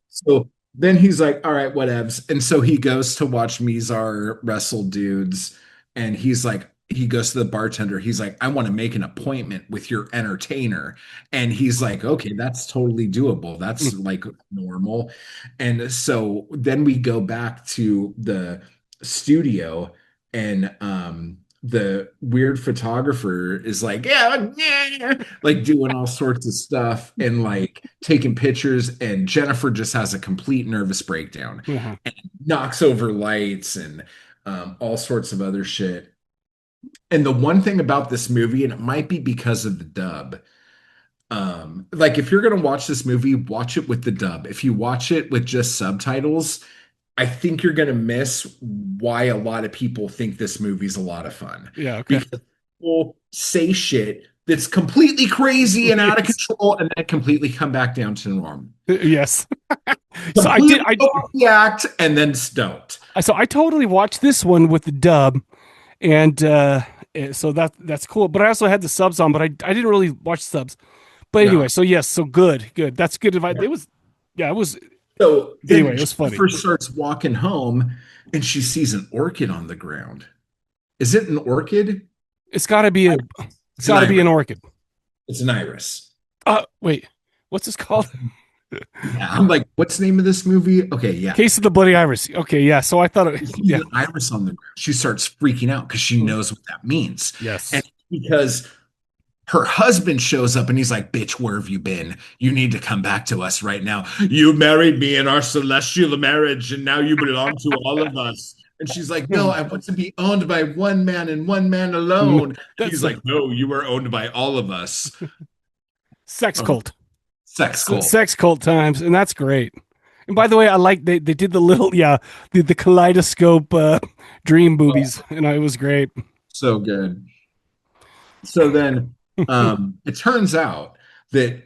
So then he's like, all right, whatevs. And so he goes to watch Mizar wrestle dudes, and he's like, he goes to the bartender. He's like, I want to make an appointment with your entertainer. And he's like, okay, that's totally doable. That's like normal. And so then we go back to the studio, and the weird photographer is like, yeah, yeah, like doing all sorts of stuff and like taking pictures. And Jennifer just has a complete nervous breakdown Uh-huh. and knocks over lights and all sorts of other shit. And the one thing about this movie, and it might be because of the dub, like if you're gonna watch this movie, watch it with the dub. If you watch it with just subtitles, I think you're gonna miss why a lot of people think this movie's a lot of fun. Yeah. Okay. Because people say shit that's completely crazy and out of control, and then completely come back down to normal. Yes. So I Completely did. overreact and then don't. So I totally watched this one with the dub, and so that's cool. But I also had the subs on, but I didn't really watch subs. But Yeah. anyway, so yes, so good. That's good advice. It was, yeah, it was. So then Anyway, it was funny. Jennifer starts walking home and she sees an orchid on the ground. Is it an orchid? It's got to be It's an an iris. orchid. It's an iris. Wait, what's this called? Yeah, I'm like, what's the name of this movie? Okay, yeah. Case of the Bloody Iris. Okay, yeah. So I thought it. She sees Yeah. an iris on the ground. She starts freaking out because she knows what that means. Yes. And because her husband shows up and he's like, bitch, where have you been? You need to come back to us right now. You married me in our celestial marriage, and now you belong to all of us. And she's like, no, I want to be owned by one man and one man alone. He's like, no, you are owned by all of us. Sex cult. Sex cult. Sex cult times, and that's great. And by the way, I like they did the little the kaleidoscope dream boobies, and it was great. So good. So then it turns out that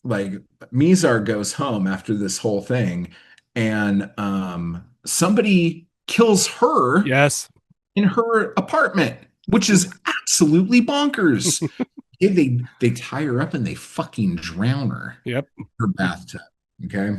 like Mizar goes home after this whole thing, and somebody kills her Yes. in her apartment, which is absolutely bonkers. They tie her up and they fucking drown her. Yep. In her bathtub. Okay.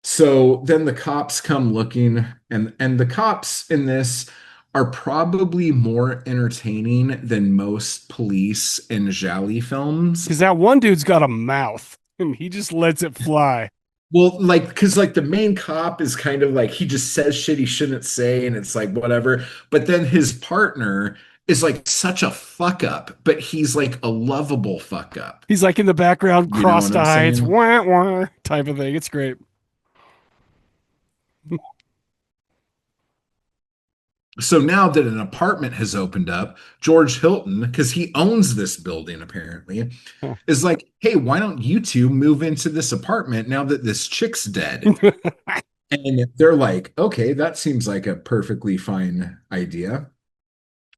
So then the cops come looking, and the cops in this are probably more entertaining than most police and Giallo films. Because that one dude's got a mouth and he just lets it fly. Well, like, because like the main cop is kind of like he just says shit he shouldn't say, and it's like whatever. But then his partner is like such a fuck up, but he's like a lovable fuck up. He's like in the background, You know what I'm crossed-eyed, it's saying? wah wah type of thing. It's great. So now that an apartment has opened up, George Hilton, because he owns this building apparently, Huh. is like, hey, why don't you two move into this apartment now that this chick's dead? And they're like, okay, that seems like a perfectly fine idea.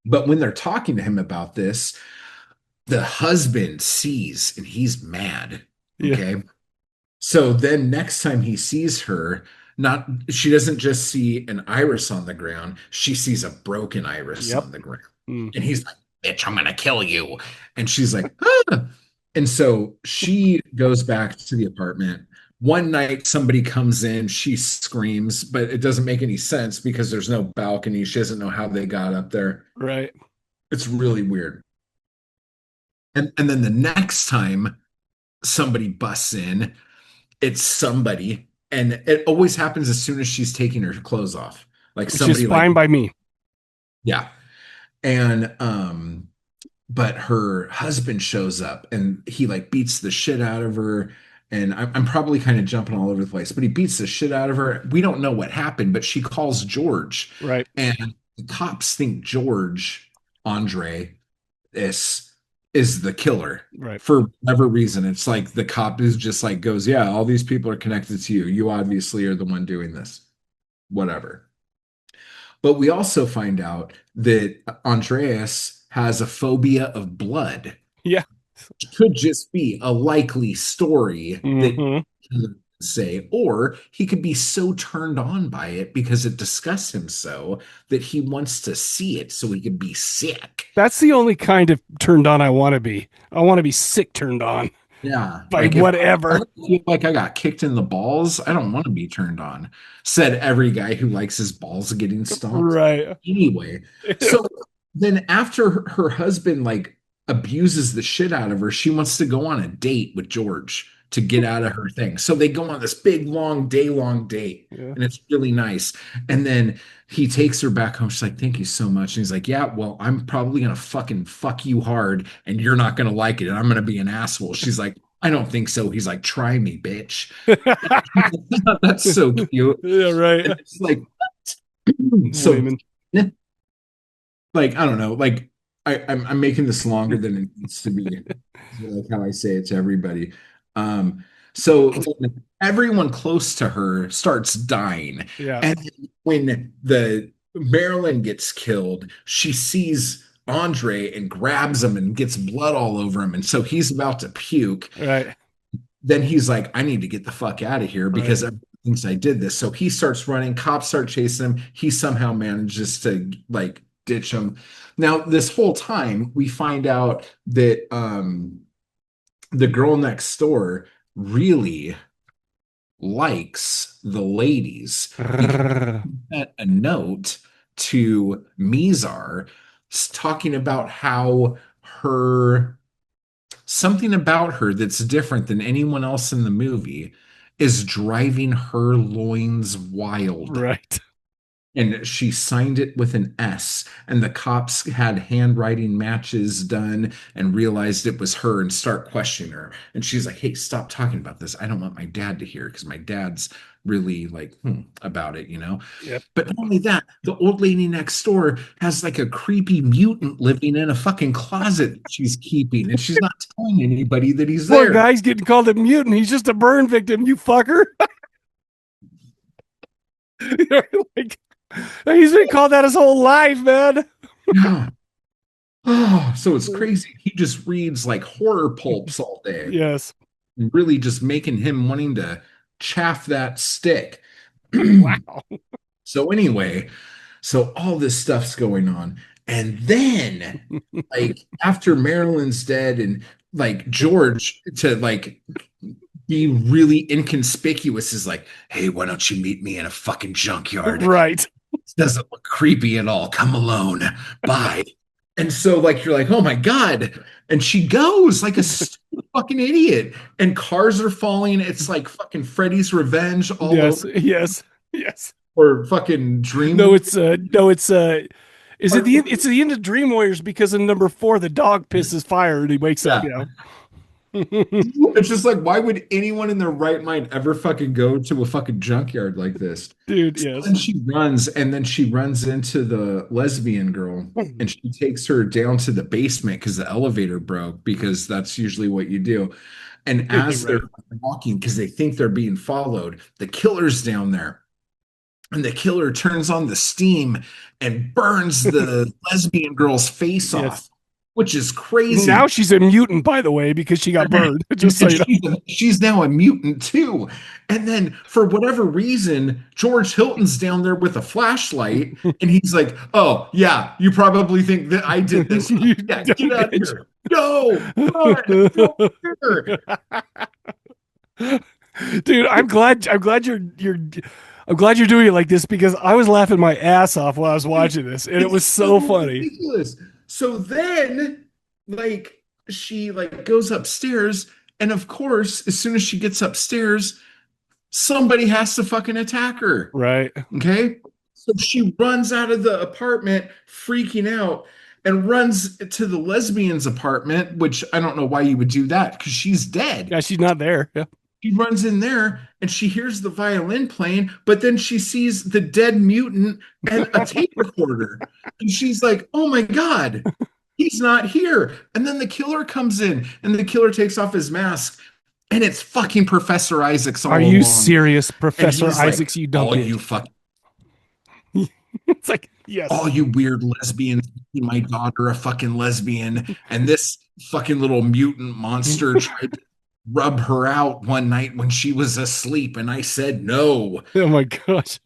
But when they're talking to him about this, the husband sees and he's mad. Yeah. Okay. So then next time he sees her, she doesn't just see an iris on the ground, she sees a broken iris Yep. on the ground. Mm. And he's like, bitch, I'm gonna kill you. And she's like, ah. And so she goes back to the apartment. One night somebody comes in, she screams, but it doesn't make any sense because there's no balcony. She doesn't know how they got up there. Right. It's really weird. And then the next time somebody busts in, it's somebody, and it always happens as soon as she's taking her clothes off. Like Which somebody is fine by me. yeah. And but her husband shows up and he like beats the shit out of her. And I'm probably kind of jumping all over the place, but he beats the shit out of her. We don't know what happened, but she calls George. Right. And the cops think Andre, is the killer. Right. For whatever reason. It's like the cop is just like goes, yeah, all these people are connected to you. You obviously are the one doing this. Whatever. But we also find out that Andreas has a phobia of blood. Yeah. It could just be a likely story that Mhm. he could say, or he could be so turned on by it because it disgusts him so that he wants to see it so he can be sick. That's the only kind of turned on I want to be. I want to be sick turned on. Yeah. by Like if I whatever. feel like I got kicked in the balls, I don't want to be turned on. Said every guy who likes his balls getting stomped. Right. Anyway, so then after her husband like abuses the shit out of her, she wants to go on a date with George to get out of her thing. So they go on this big long day long date, Yeah. and it's really nice. And then he takes her back home. She's like, "Thank you so much." And he's like, "Yeah, well, I'm probably gonna fucking fuck you hard, and you're not gonna like it, and I'm gonna be an asshole." She's like, "I don't think so." He's like, "Try me, bitch." That's so cute. Yeah, right. And it's like, so Women. like I don't know, like I'm making this longer than it needs to be. Like how I say it to everybody. Um, so when everyone close to her starts dying, Yeah. and when the Marilyn gets killed, she sees Andre and grabs him and gets blood all over him, and so he's about to puke. Right. Then he's like, I need to get the fuck out of here Right. because everyone thinks I did this. So he starts running, cops start chasing him. He somehow manages to like ditch him. Now, this whole time, we find out that the girl next door really likes the ladies because she sent a note to Mizar talking about how her something about her that's different than anyone else in the movie is driving her loins wild. Right. And she signed it with an S, and the cops had handwriting matches done and realized it was her and start questioning her. And she's like, "Hey, stop talking about this. I don't want my dad to hear because my dad's really like about it, you know." Yep. But not only that, the old lady next door has like a creepy mutant living in a fucking closet that she's keeping, and she's not telling anybody that he's Poor there. guy's getting called a mutant. He's just a burn victim, you fucker. Like, he's been called that his whole life, man. Yeah. Oh, so it's crazy. He just reads like horror pulps all day. Yes. Really just making him wanting to chaff that stick. Wow. So anyway, so all this stuff's going on. And then like after Marilyn's dead and like George to like be really inconspicuous is like, "Hey, why don't you meet me in a fucking junkyard? Right. This doesn't look creepy at all. Come alone. Bye." And so like you're like, "Oh my God." And she goes like a stupid fucking idiot. And cars are falling. It's like fucking Freddy's Revenge all Yes. over. Yes. Yes. Or fucking Dream. No, it's is it it's the end of Dream Warriors because in number 4 the dog pisses fire and he wakes up, you know. It's just like, why would anyone in their right mind ever fucking go to a fucking junkyard like this? Dude, So yes. then she runs, and then she runs into the lesbian girl, and she takes her down to the basement because the elevator broke, because that's usually what you do. And as Right. they're walking, because they think they're being followed, the killer's down there. And the killer turns on the steam and burns the lesbian girl's face Yes. off, which is crazy. Now she's a mutant, by the way, because she got burned. Just so you know. She's now a mutant too. And then for whatever reason, George Hilton's down there with a flashlight, and he's like, "Oh yeah, you probably think that I did this. You Yeah, dumb get out of bitch. here. No, run, go here." Dude, I'm glad you're doing it like this because I was laughing my ass off while I was watching this, and it was so funny. Ridiculous. So then, like, she like goes upstairs, and of course, as soon as she gets upstairs, somebody has to fucking attack her. Right. Okay. So she runs out of the apartment, freaking out, and runs to the lesbian's apartment, which I don't know why you would do that because she's dead. Yeah, she's not there. Yeah. She runs in there and she hears the violin playing, but then she sees the dead mutant and a tape recorder. And she's like, "Oh my God, he's not here." And then the killer comes in and the killer takes off his mask. And it's fucking Professor Isaacs all Are you along. serious, Professor And he's Isaacs? like, You dumb "All bitch." you fucking It's like, yes. all you weird lesbians, my daughter a fucking lesbian." And this fucking little mutant monster tried to rub her out one night when she was asleep, and I said no. Oh my gosh.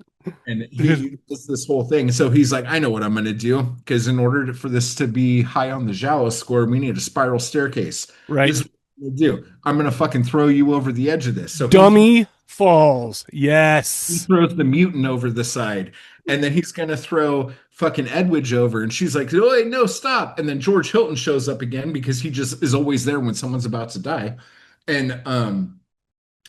And he does this whole thing. So he's like, "I know what I'm going to do, because in order for this to be high on the Giallo score, we need a spiral staircase." Right. This I do. I'm gonna fucking throw you over the edge of this. So Dummy falls. he Yes. throws the mutant over the side, and then he's gonna throw fucking Edwige over, and she's like, "Oh wait, no, stop!" And then George Hilton shows up again because he just is always there when someone's about to die, and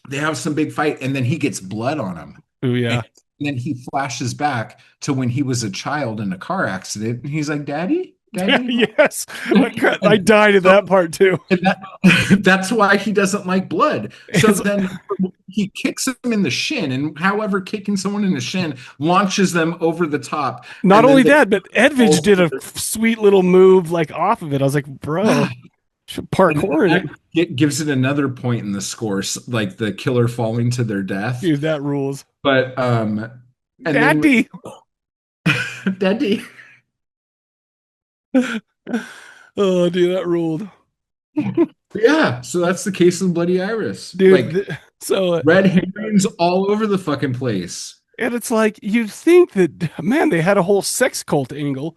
they have some big fight, and then he gets blood on him, Oh and yeah. then he flashes back to when he was a child in a car accident, and he's like, "Daddy, Daddy." Yes. I And died at so that part too. and that's why he doesn't like blood. So It's then he kicks him in the shin, and however kicking someone in the shin launches them over the top, not and then only they that, but Edwige fall did a over. sweet little move like off of it. I was like, bro, should And parkour in it. it gives it another point in the score, like the killer falling to their death. Dude, that rules. But and then Daddy. Daddy. Oh, dude, that ruled. Yeah, so that's the case of Bloody Iris. Dude, Like so red herrings all over the fucking place. and it's like you'd think that man, they had a whole sex cult angle.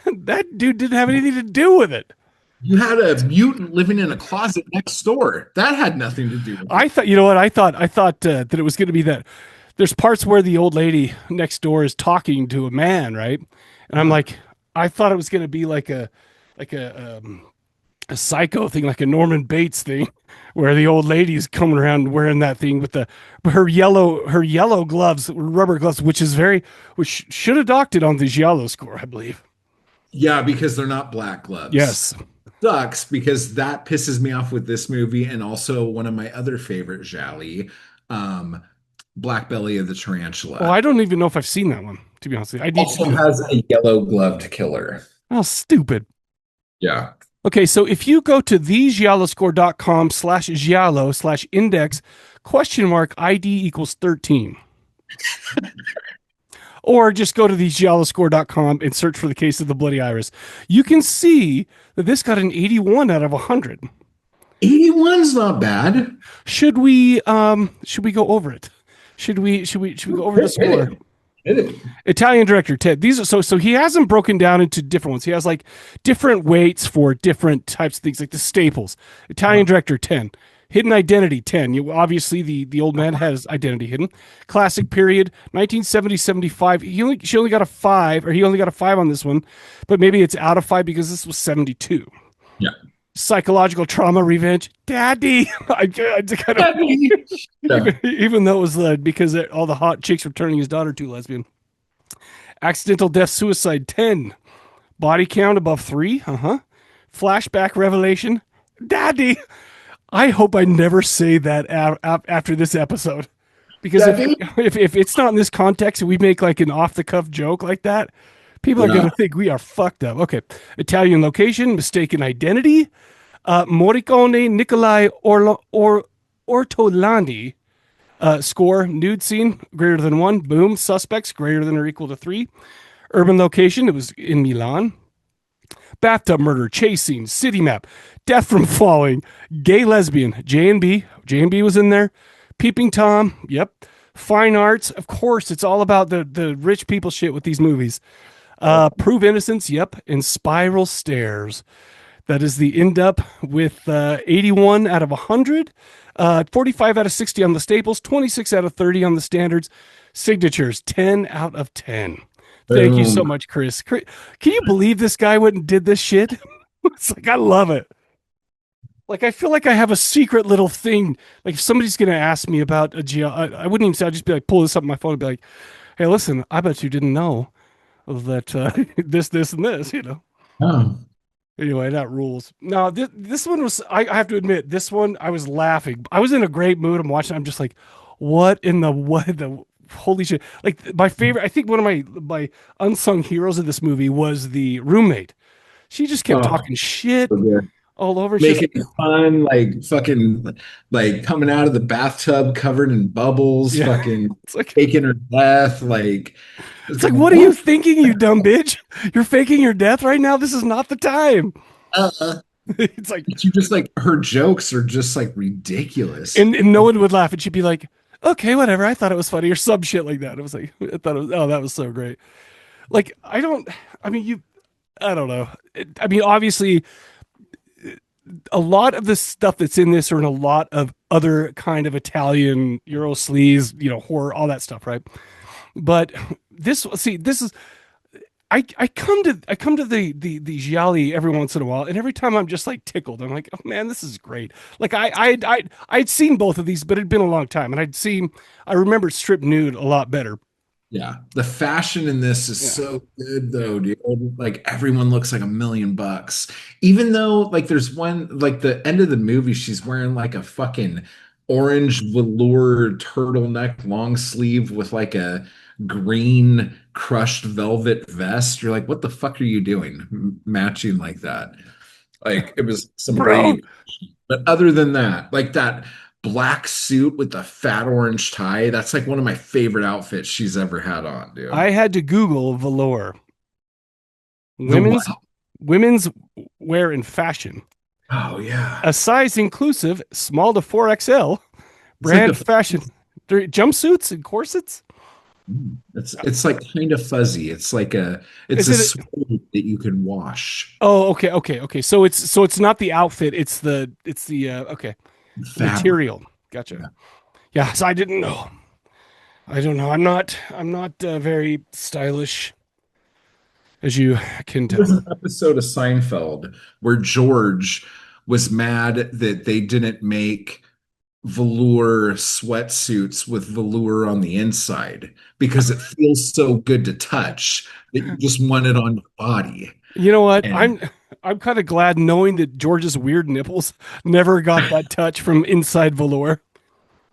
That dude didn't have anything to do with it. You had a mutant living in a closet next door. That had nothing to do with it. I thought, you know what? I thought that it was going to be that there's parts where the old lady next door is talking to a man, right? And I'm like, I thought it was going to be like a psycho thing, like a Norman Bates thing, where the old lady's coming around wearing that thing with the her yellow gloves, rubber gloves, which should have docked it on the Giallo score, I believe. Yeah, because they're not black gloves. Yes. Sucks because that pisses me off with this movie and also one of my other favorite Jolly, um, Black Belly of the Oh, Tarantula. I don't even know if I've seen that one, to be honest with you. I need Also to. has a yellow gloved killer. Oh, stupid. Yeah. Okay, so if you go to thegialloscore.com/giallo/index !ID equals 13, or just go to thegialloscore.com and search for the case of the Bloody Iris, you can see that this got an 81 out of 100. 81's not bad. Should we go over it? Should we go over the score? Hit it. Italian director Ted. These are so he has them broken down into different ones. He has like different weights for different types of things, like the staples. Italian director 10. Hidden identity 10. You obviously the old man has identity hidden. Classic period 1970-75. She only got a 5, or he only got a 5 on this one, but maybe it's out of 5 because this was 72. Yeah. Psychological trauma revenge. Daddy. I kind of Yeah. even though it was because all the hot chicks were turning his daughter to lesbian. Accidental death suicide 10. Body count above 3. Flashback revelation. Daddy. I hope I never say that after this episode. Because if it's not in this context and we make like an off the cuff joke like that, people are going to think we are fucked up. Okay. Italian location, mistaken identity. Morricone Nicolai Ortolani. Score, nude scene, greater than 1. Boom, suspects, greater than or equal to 3. Urban location, it was in Milan. Bathtub murder, chase scene, city map, death from falling, gay lesbian, J&B. J&B was in there. Peeping Tom, yep. Fine arts, of course, it's all about the rich people shit with these movies. Prove innocence, yep. And spiral stairs. That is the end up with 81 out of 100. 45 out of 60 on the staples, 26 out of 30 on the standards. Signatures, 10 out of 10. Thank you so much, Chris. Can you believe this guy went and did this shit? It's like, I love it. Like, I feel like I have a secret little thing. Like, if somebody's going to ask me about a Giallo, I wouldn't even say, I'd just be like, pull this up on my phone and be like, hey, listen, I bet you didn't know that this, and this, you know. Oh. Anyway, that rules. No, this one was, I have to admit, this one, I was laughing. I was in a great mood. I'm watching. I'm just like, what the holy shit. Like, my favorite, I think one of my unsung heroes of this movie was the roommate. She just kept talking shit all over. Making fun, like fucking, like coming out of the bathtub covered in bubbles, fucking it's like, faking her death. Like, it's like, what are you thinking, you dumb bitch? You're faking your death right now? This is not the time. It's like, you just like, her jokes are just like ridiculous. And no one would laugh. And she'd be like, okay, whatever. I thought it was funny, or some shit like that. It was like, I thought it was, oh, that was so great. Like, I don't know. I mean, obviously, a lot of the stuff that's in this are in a lot of other kind of Italian Euro sleaze, horror, all that stuff, right? But this is I come to the Gialli every once in a while, and every time I'm just like tickled. I'm like, oh man, this is great. Like I'd seen both of these, but it'd been a long time, and I remember Strip Nude a lot better. Yeah, the fashion in this is so good though, dude. Like everyone looks like $1,000,000. Even though like there's one like the end of the movie, she's wearing like a fucking orange velour turtleneck long sleeve with like a green crushed velvet vest. You're like, what the fuck are you doing matching like that? Like it was some Bro, great. But other than that, like that black suit with the fat orange tie, that's like one of my favorite outfits she's ever had on, dude. I had to Google velour. The what? Women's wear and fashion. Oh yeah. A size inclusive, small to 4XL, It's like brand fashion. Jumpsuits and corsets? it's like kind of fuzzy. It's like it's a Is it suede that you can wash. Oh, okay. So it's not the outfit, it's the okay. Fabric. Material. Gotcha. Yeah, so I didn't know. I don't know. I'm not very stylish, as you can There's tell. an episode of Seinfeld where George was mad that they didn't make velour sweatsuits with velour on the inside because it feels so good to touch that you just want it on your body. You know what? And I'm kind of glad knowing that George's weird nipples never got that touch from inside velour.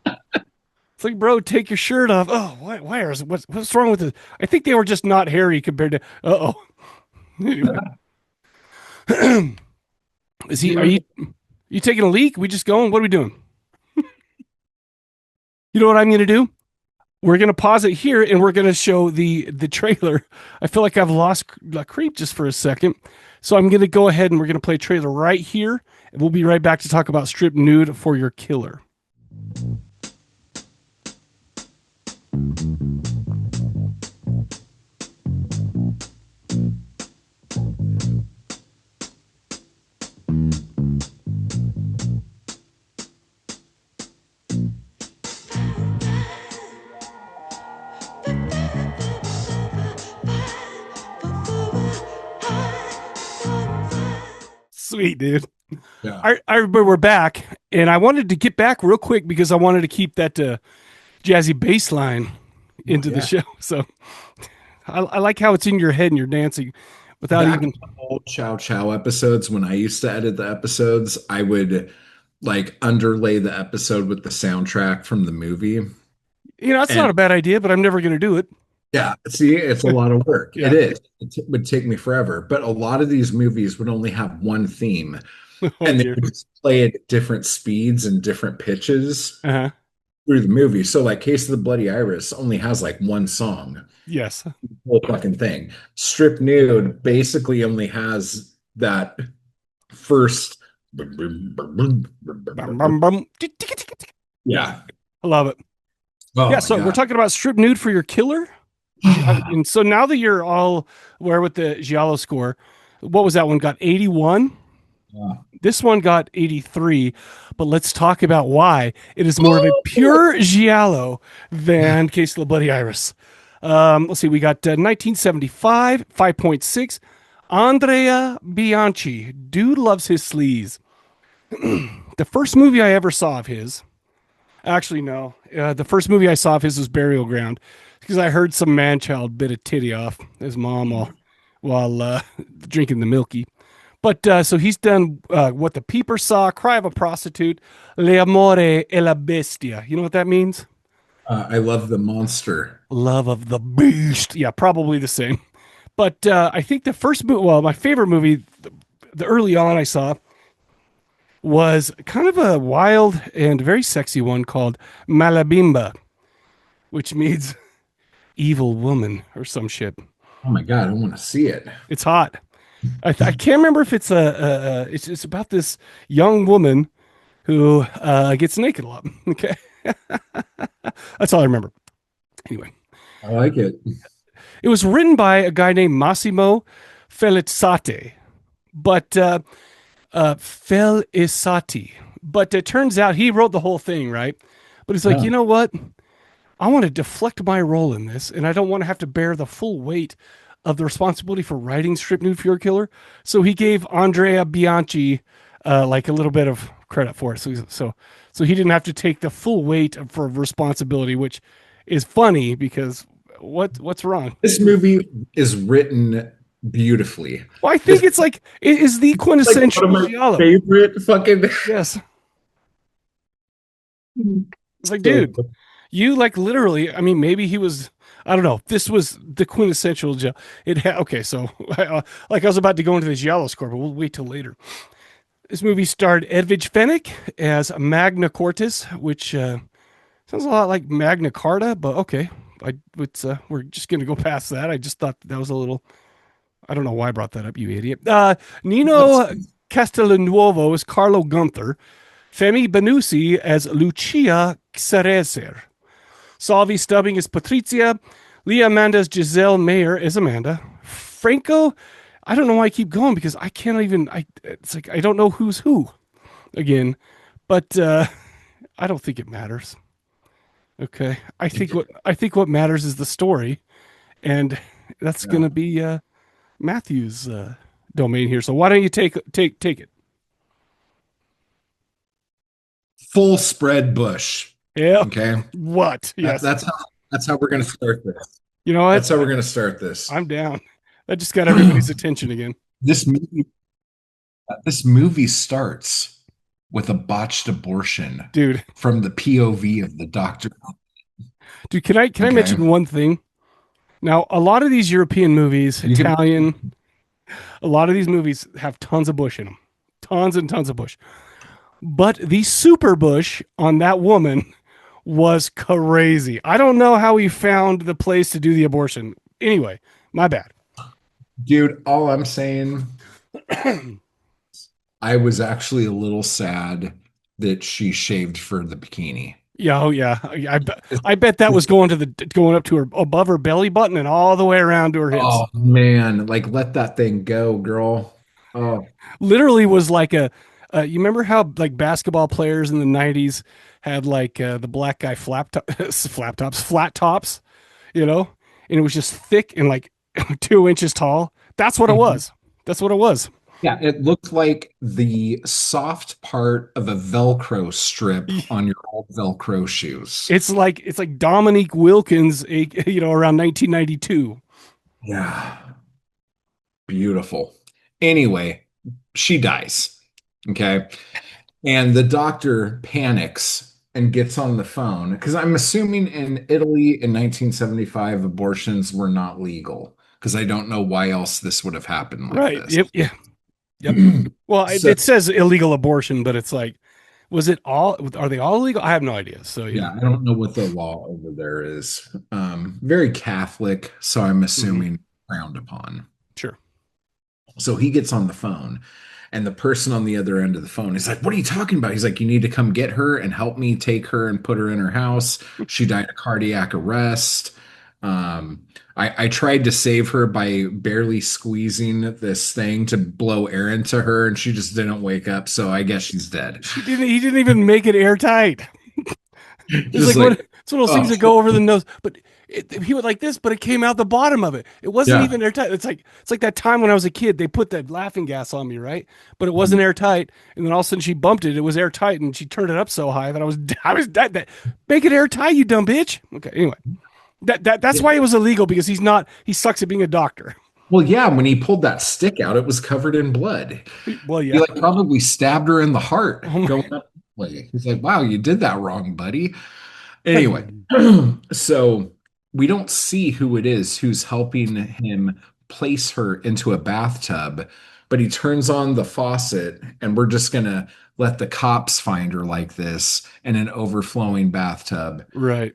It's like, bro, take your shirt off. Oh, why is what's wrong with it? I think they were just not hairy compared to. Uh-oh. Anyway. Are you taking a leak? We just going? What are we doing? You know what I'm going to do? We're going to pause it here and we're going to show the trailer. I feel like I've lost creep just for a second. So I'm going to go ahead and we're going to play a trailer right here. And we'll be right back to talk about Strip Nude for Your Killer. Sweet, dude. yeah. I remember we're back, and I wanted to get back real quick because I wanted to keep that jazzy bass line into the show. So I like how it's in your head and you're dancing without Back even. in the old Chow Chow episodes, when I used to edit the episodes, I would like underlay the episode with the soundtrack from the movie. That's not And a bad idea, but I'm never going to do it. yeah, see, it's a lot of work. Yeah. It is. Would take me forever. But a lot of these movies would only have one theme, Oh, and they dear. would just play it at different speeds and different pitches Uh-huh. through the movie. So, like, Case of the Bloody Iris only has like one song, Yes. the whole fucking thing. Strip Nude basically only has that first. Bum, bum, bum. Yeah. I love it. Oh Yeah, my so we're God. talking about Strip Nude for Your Killer. And so now that you're all aware with the Giallo score, what was that one? Got 81? Yeah. This one got 83, but let's talk about why it is more of a pure Giallo than Case of the Bloody Iris. Let's see, we got 1975, 5.6. Andrea Bianchi, dude loves his sleaze. The first movie I ever saw of his, actually, no, the first movie I saw of his was Burial Ground because I heard some man-child bit a titty off his mom while drinking the milky. But so he's done What the Peeper Saw, Cry of a Prostitute, L'amore e la bestia. You know what that means? I love the monster. Love of the beast. Yeah, probably the same. But I think the first movie, well, my favorite movie, the early on I saw, was kind of a wild and very sexy one called Malabimba, which means evil woman or some shit. Oh my God, I want to see it. It's hot. I can't remember if it's it's about this young woman who gets naked a lot. Okay, that's all I remember. Anyway, I like it. it was written by a guy named Massimo Felizzate, but Felicati. But it turns out he wrote the whole thing, right? But he's like, Yeah. you know what? I want to deflect my role in this, and I don't want to have to bear the full weight of the responsibility for writing Strip Nude for Your Killer. So he gave Andrea Bianchi like a little bit of credit for it. So he didn't have to take the full weight for responsibility, which is funny because what's wrong? This movie is written beautifully. Well, I This think it's like it is the like one quintessential of my Giallo. favorite fucking. Yes, it's like, So dude, you like literally. I mean, maybe he was. I don't know. This was the quintessential Giallo. Okay. So, like, I was about to go into the Giallo score, but we'll wait till later. This movie starred Edwige Fenech as Magna Cortis, which sounds a lot like Magna Carta, but okay. We're just gonna go past that. I just thought that was a little. I don't know why I brought that up, you idiot. Nino Castellnuovo as Carlo Gunther. Femi Benusi as Lucia Cerezer. Salvi Stubbing as Patrizia. Leah Amanda's Giselle Mayer as Amanda. Franco, I don't know why I keep going because I can't even. It's like I don't know who's who again, but I don't think it matters. Okay, I think what matters is the story, and that's yeah. gonna be Matthew's domain here. So why don't you take it? Full spread bush. Yeah. Okay. What? Yes. That's how we're gonna start this. You know what? That's how we're gonna start this. I'm down. That just got everybody's attention again. This movie this movie starts with a botched abortion Dude. from the POV of the doctor. Dude, can I Okay. mention one thing? Now, a lot of these European movies, You can- Italian, a lot of these movies have tons of bush in them. Tons and tons of bush. But the super bush on that woman was crazy. I don't know how he found the place to do the abortion. Anyway, my bad. Dude, all I'm saying, I was actually a little sad that she shaved for the bikini. Yeah, oh yeah. I bet that was going up to her above her belly button and all the way around to her hips. Oh man, like let that thing go, girl. Oh, Literally was like you remember how like basketball players in the 90s had like the black guy flat tops, you know? And it was just thick and like 2 inches tall. That's what it was. That's what it was. yeah, it looked like the soft part of a Velcro strip on your old Velcro shoes. It's like Dominique Wilkins, around 1992. Yeah, beautiful. Anyway, she dies. Okay. And the doctor panics and gets on the phone because I'm assuming in Italy in 1975, abortions were not legal because I don't know why else this would have happened like Right. this. Yep. Yeah. Yep. Well, So- it says illegal abortion, but it's like, was it all? Are they all illegal? I have no idea. So Yeah, I don't know what the law over there is. Very Catholic, so I'm assuming frowned upon. Sure. So he gets on the phone, and the person on the other end of the phone is like, "What are you talking about?" He's like, "You need to come get her and help me take her and put her in her house. She died of cardiac arrest." I tried to save her by barely squeezing this thing to blow air into her, and she just didn't wake up. So I guess she's dead. He didn't even make it airtight. It's Just like it's one of those things oh. that go over the nose. But he went like this, but it came out the bottom of it. It wasn't Yeah. even airtight. It's like that time when I was a kid, they put that laughing gas on me, right? But it wasn't airtight. And then all of a sudden she bumped it. It was airtight, and she turned it up so high that I was dead. Make it airtight, you dumb bitch. Okay, anyway. That's why it was illegal, because he sucks at being a doctor. Well, yeah, when he pulled that stick out, it was covered in blood. Well, He yeah. like probably stabbed her in the heart Oh my- going up. He's like, "Wow, you did that wrong, buddy." Anyway, so we don't see who it is who's helping him place her into a bathtub, but he turns on the faucet, and we're just gonna let the cops find her like this in an overflowing bathtub. Right.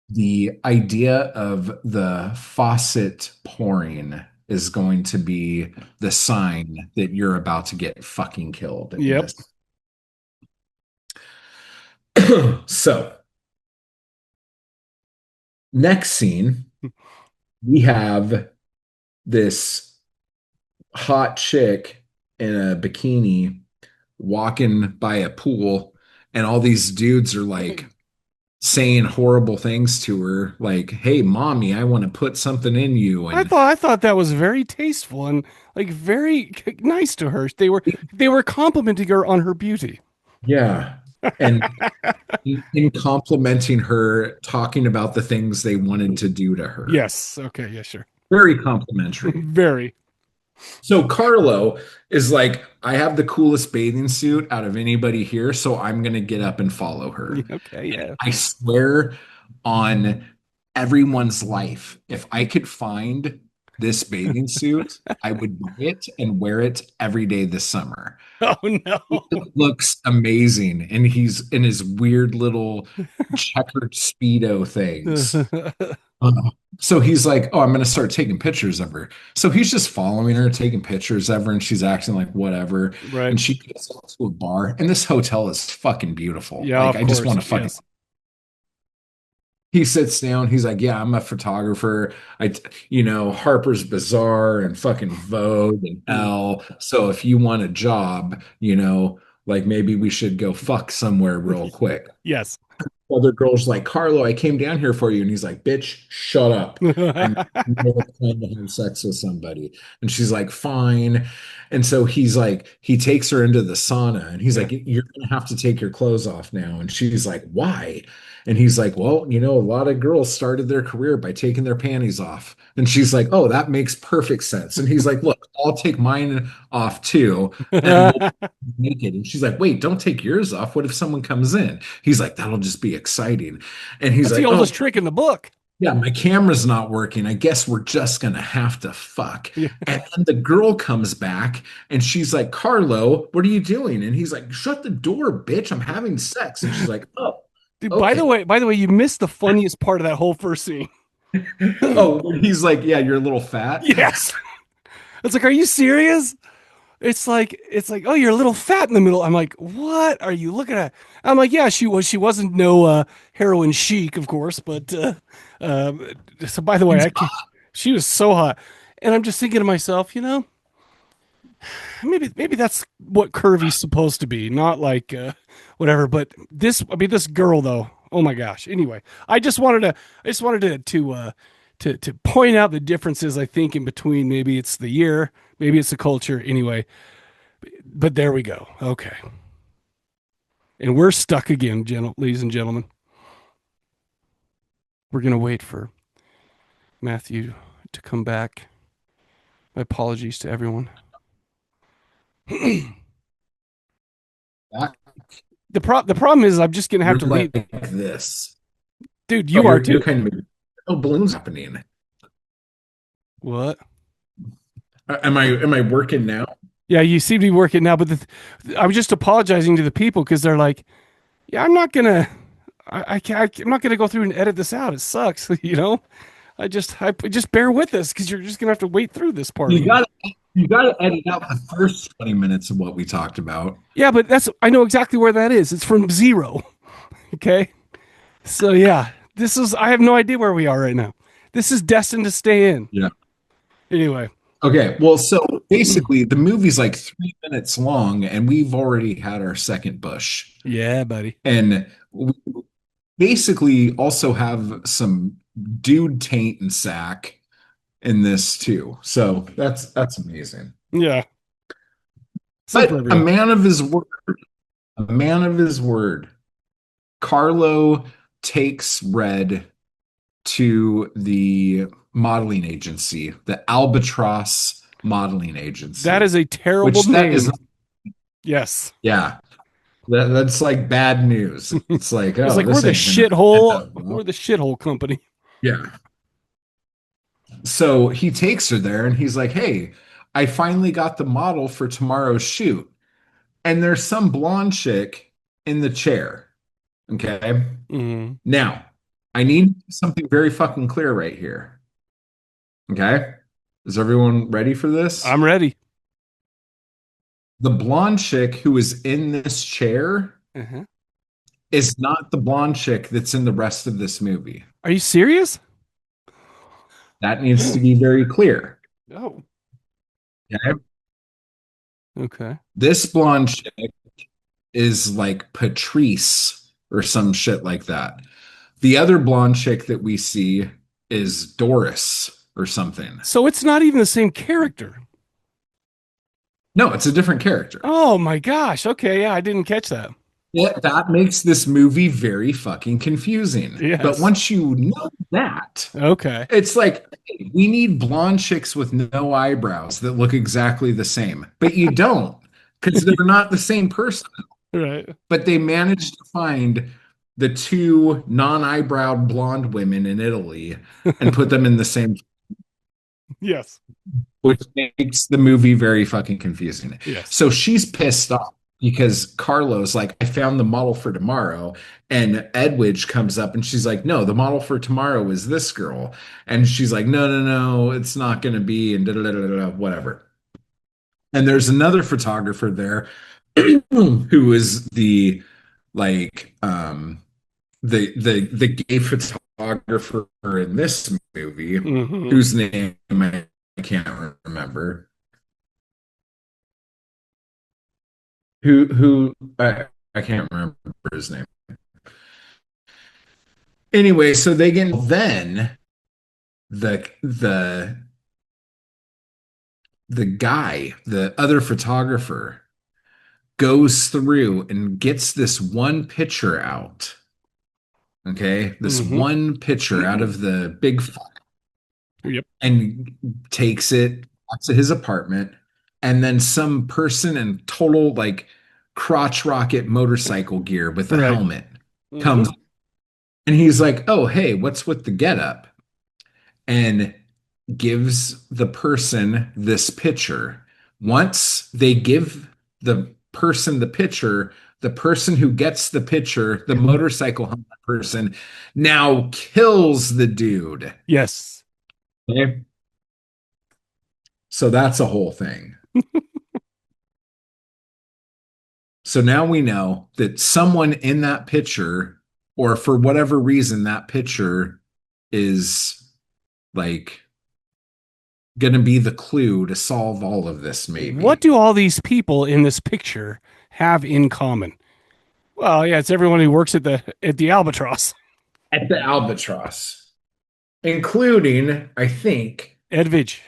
The idea of the faucet pouring is going to be the sign that you're about to get fucking killed. Yep. So, next scene, we have this hot chick in a bikini walking by a pool, and all these dudes are like saying horrible things to her, like, "Hey, mommy, I want to put something in you." And I thought that was very tasteful and like very nice to her. They were complimenting her on her beauty. yeah, and in complimenting her, talking about the things they wanted to do to her. Yes. Okay. Yeah. Sure. Very complimentary. Very. So Carlo is like, I have the coolest bathing suit out of anybody here, so I'm gonna get up and follow her. Okay. Yeah. I swear on everyone's life, if I could find this bathing suit, I would buy it and wear it every day this summer. Oh no. It looks amazing, and he's in his weird little checkered Speedo things. Uh, so he's like, "Oh, I'm going to start taking pictures of her." So he's just following her, taking pictures of her, and she's acting like whatever. Right. And she goes to a bar, and this hotel is fucking beautiful. Yeah. Like, Of I just course. want to fucking. Yes. He sits down. He's like, "Yeah, I'm a photographer. Harper's Bazaar and fucking Vogue and Elle. So if you want a job, like maybe we should go fuck somewhere real quick." Yes. Other girl's like, "Carlo, I came down here for you." And he's like, "Bitch, shut up. I'm never trying to have sex with somebody." And she's like, "Fine." And so he's like, he takes her into the sauna and he's like, "You're gonna have to take your clothes off now." And she's like, "Why?" And he's like, "Well, a lot of girls started their career by taking their panties off." And she's like, "Oh, that makes perfect sense." And he's like, "Look, I'll take mine off too, and we'll naked." And she's like, "Wait, don't take yours off. What if someone comes in?" He's like, "That'll just be exciting." And he's That's like, the "Oh, oldest trick in the book. yeah, my camera's not working. I guess we're just gonna have to fuck." Yeah. And then the girl comes back and she's like, "Carlo, what are you doing?" And he's like, "Shut the door, bitch. I'm having sex." And she's like, "Oh, Dude, okay." by the way, you missed the funniest part of that whole first scene. Oh, he's like, "Yeah, you're a little fat." Yes. It's like, are you serious? It's like, oh, you're a little fat in the middle. I'm like, what are you looking at? I'm like, yeah, she wasn't no heroin chic, of course, but uh, so by the way, she was so hot. And I'm just thinking to myself, maybe that's what curvy's supposed to be, not like whatever. But this girl though, oh my gosh. Anyway, I just wanted to point out the differences I think in between. Maybe it's the year, maybe it's the culture. Anyway, but there we go. Okay, and we're stuck again, ladies and gentlemen. We're gonna wait for Matthew to come back. My apologies to everyone. The problem is I'm just gonna have You're to leave. like this. Dude, Oh, you are too. you're kind of balloons happening. What? Am I working now? Yeah, you seem to be working now, but I was just apologizing to the people because they're like, "Yeah, I'm not gonna, I can't, I'm not gonna go through and edit this out. It sucks, I just bear with us because you're just gonna have to wait through this part." You gotta edit out the first 20 minutes of what we talked about. Yeah, but I know exactly where that is. It's from zero. Okay, so yeah, I have no idea where we are right now. This is destined to stay in. Yeah. Anyway. Okay. Well, so basically the movie's like 3 minutes long and we've already had our second bush. Yeah, buddy. And we basically also have some dude taint and sack in this too. So that's amazing. Yeah. But a man of his word. A man of his word. Carlo takes Red to the modeling agency, the Albatross modeling agency. That is a terrible name. Yes. Yeah. That's like bad news. It's like, oh, it's like we're the shithole. We're the shithole company. Yeah. So he takes her there and he's like, "Hey, I finally got the model for tomorrow's shoot." And there's some blonde chick in the chair. Okay. Mm-hmm. Now, I need something very fucking clear right here. Okay. Is everyone ready for this? I'm ready. The blonde chick who is in this chair is not the blonde chick that's in the rest of this movie. Are you serious? That needs to be very clear. Oh. Okay. Okay. This blonde chick is like Patrice or some shit like that. The other blonde chick that we see is Doris or something. So it's not even the same character. No, it's a different character. Oh my gosh. Okay, yeah, I didn't catch that. Yeah, that makes this movie very fucking confusing. But Yes. once you know that, Okay. it's like, hey, we need blonde chicks with no eyebrows that look exactly the same. But you don't, because they're not the same person. Right. But they managed to find the two non-eyebrowed blonde women in Italy and put them in the same, Yes. which makes the movie very fucking confusing. Yes. So she's pissed off because Carlo's like, I found the model for tomorrow. And Edwige comes up and she's like, no, the model for tomorrow is this girl. And she's like, no, no, no, it's not going to be, and da, da, da, da, da, whatever. And there's another photographer there who is the like the gay photographer in this movie, Mhm. whose name I can't remember. I can't remember his name. Anyway, so they get then the the guy, the other photographer, goes through and gets this one picture out. Okay, this Mhm. one picture out of the big Yep. and takes it back to his apartment. And then some person in total like crotch rocket motorcycle gear with a Right. helmet Mhm. comes and he's like, oh, hey, what's with the getup? And gives the person this picture. Once they give the person the picture, the person who gets the picture, the motorcycle helmet person, now kills the dude. Yes. Okay. So that's a whole thing. So now we know that someone in that picture, or for whatever reason, that picture is like going to be the clue to solve all of this, What maybe. do all these people in this picture have in common? Well, yeah, it's everyone who works at the Albatross. At the Albatross, including, I think, Edwige.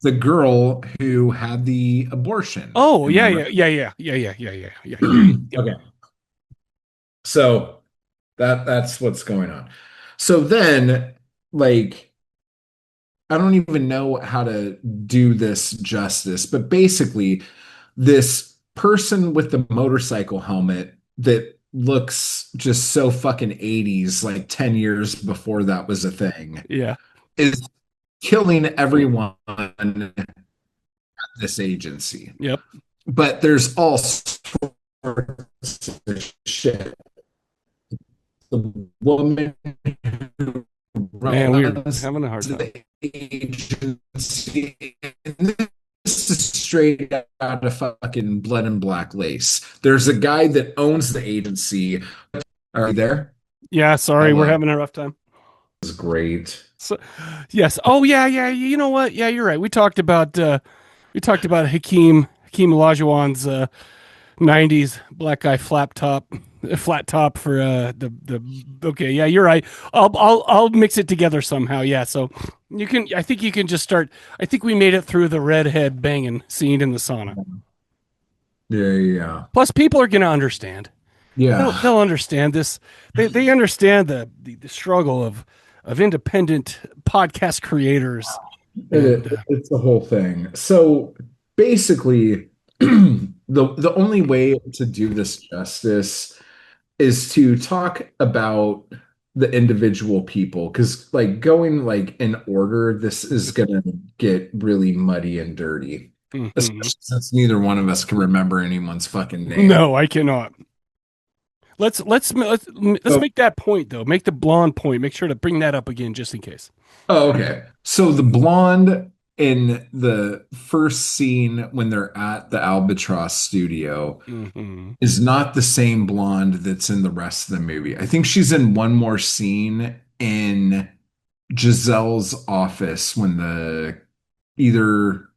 the girl who had the abortion. Oh, Am I yeah, right? yeah, yeah, yeah, yeah, yeah, yeah, yeah, yeah. Yep. Okay. So that's what's going on. So then, like, I don't even know how to do this justice, but basically, this person with the motorcycle helmet that looks just so fucking 80s, like 10 years before that was a thing, Yeah. is killing everyone at this agency. Yep. But there's all sorts of shit. The woman who Man, we were runs having a hard time. the agency. And this is straight out of fucking Blood and Black Lace. There's a guy that owns the agency. Are you there? Yeah, sorry, we're Hello. having a rough time. This is great. So, yes. Oh, yeah, yeah. You know what? Yeah, you're right. We talked about Hakeem Olajuwon's 90s black guy flat top for the okay, yeah, you're right. I'll mix it together somehow. Yeah, so I think you can just start. I think we made it through the redhead banging scene in the sauna. Yeah. Plus people are going to understand. Yeah. They'll understand this. They understand the struggle of independent podcast creators. It's the whole thing. So basically, the only way to do this justice is to talk about the individual people, because like going like in order, this is gonna get really muddy and dirty, Mhm. especially since neither one of us can remember anyone's fucking name. No, I cannot. Let's So, make that point though. Make the blonde point. Make sure to bring that up again just in case. oh, okay. So the blonde in the first scene when they're at the Albatross studio Hmm. is not the same blonde that's in the rest of the movie. I think she's in one more scene in Giselle's office when either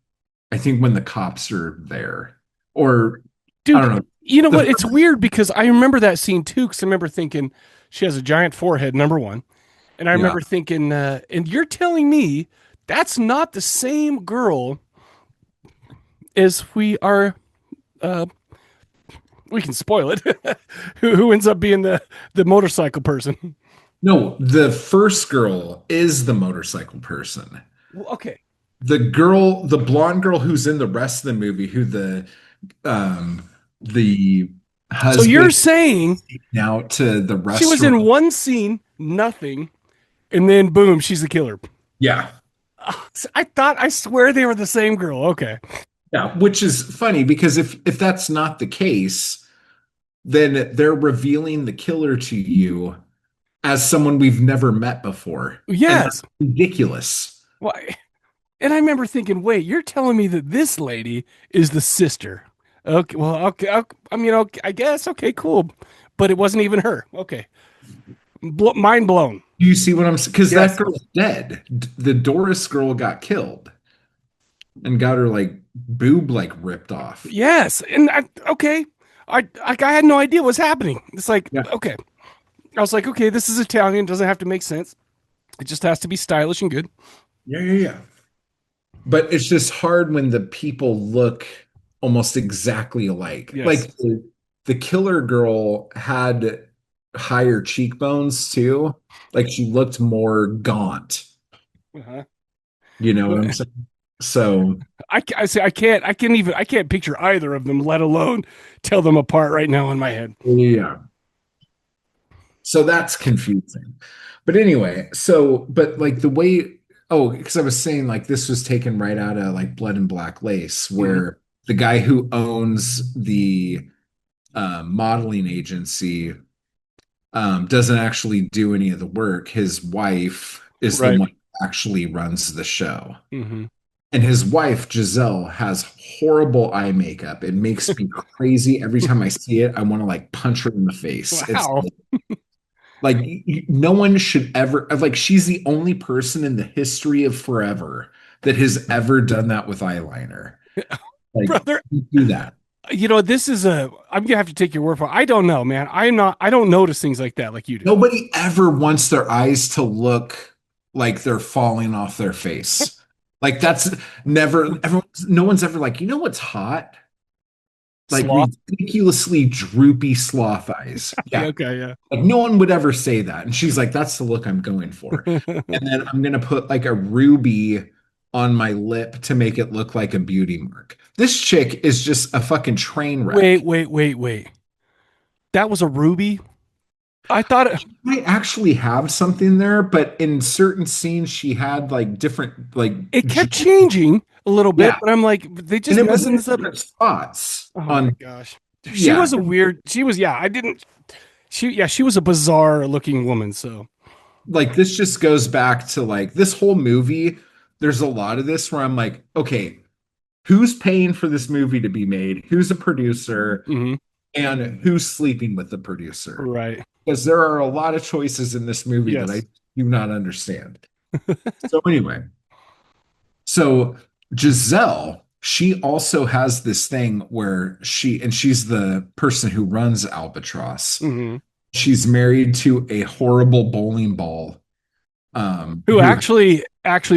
I think when the cops are there, or I Dude, don't know. You know what? It's weird because I remember that scene too, because I remember thinking she has a giant forehead, number one. And I Yeah. remember thinking, and you're telling me that's not the same girl as uh, we can spoil it, who ends up being the motorcycle person. No, the first girl is the motorcycle person. Well, okay. The blonde girl who's in the rest of the movie, who the So you're husband saying out to the she was in restaurant. one scene, nothing, and then boom, she's the killer. Yeah. I swear they were the same girl. Okay. Yeah, which is funny because if that's not the case, then they're revealing the killer to you as someone we've never met before. And Yes. that's ridiculous. Why? And I remember thinking, wait, you're telling me that this lady is the sister? Okay. Well, okay. I mean, okay, I guess. Okay, cool. But it wasn't even her. Okay. Mind blown. Do you see what I'm saying? Because Yes. that girl's dead. The Doris girl got killed and got her like boob like ripped off. Yes. And okay. I had no idea what's happening. It's like, Yeah. okay. I was like, okay, this is Italian. Doesn't have to make sense. It just has to be stylish and good. Yeah. But it's just hard when the people look almost exactly alike. Yes. Like the killer girl had higher cheekbones too. Like she looked more gaunt. Uh-huh. You know what I'm saying? So I say I can't picture either of them, let alone tell them apart right now in my head. yeah. So that's confusing. But anyway, but like the way, because I was saying like this was taken right out of like Blood and Black Lace, where the guy who owns the modeling agency doesn't actually do any of the work. His wife is the Right. one who actually runs the show. Mm-hmm. And his wife, Giselle, has horrible eye makeup. It makes me crazy. Every time I see it, I want to like punch her in the face. Wow. It's like no one should ever, like, she's the only person in the history of forever that has ever done that with eyeliner. Like, Brother, do that. you know, I'm gonna have to take your word for it. I don't know, man. I don't notice things like that like you do. Nobody ever wants their eyes to look like they're falling off their face. Like that's no one's ever like, you know what's hot? Like Sloth? ridiculously droopy sloth eyes. Yeah. Okay, yeah. Like no one would ever say that. And she's like, that's the look I'm going for. And then I'm gonna put like a ruby on my lip to make it look like a beauty mark. This chick is just a fucking train wreck. Wait. That was a ruby? I thought it Might actually have something there, but in certain scenes she had like different like kept changing a little bit, Yeah. but I'm like, they just and it was messing in this up. different spots Oh my on gosh. She was a bizarre looking woman, so like this just goes back to like this whole movie. There's a lot of this where I'm like, okay, who's paying for this movie to be made? Who's a producer? mhm, And who's sleeping with the producer? right. Because there are a lot of choices in this movie that Yes. I do not understand. So anyway, so Giselle, she also has this thing where she's the person who runs Albatross. Mhm. She's married to a horrible bowling ball. Who actually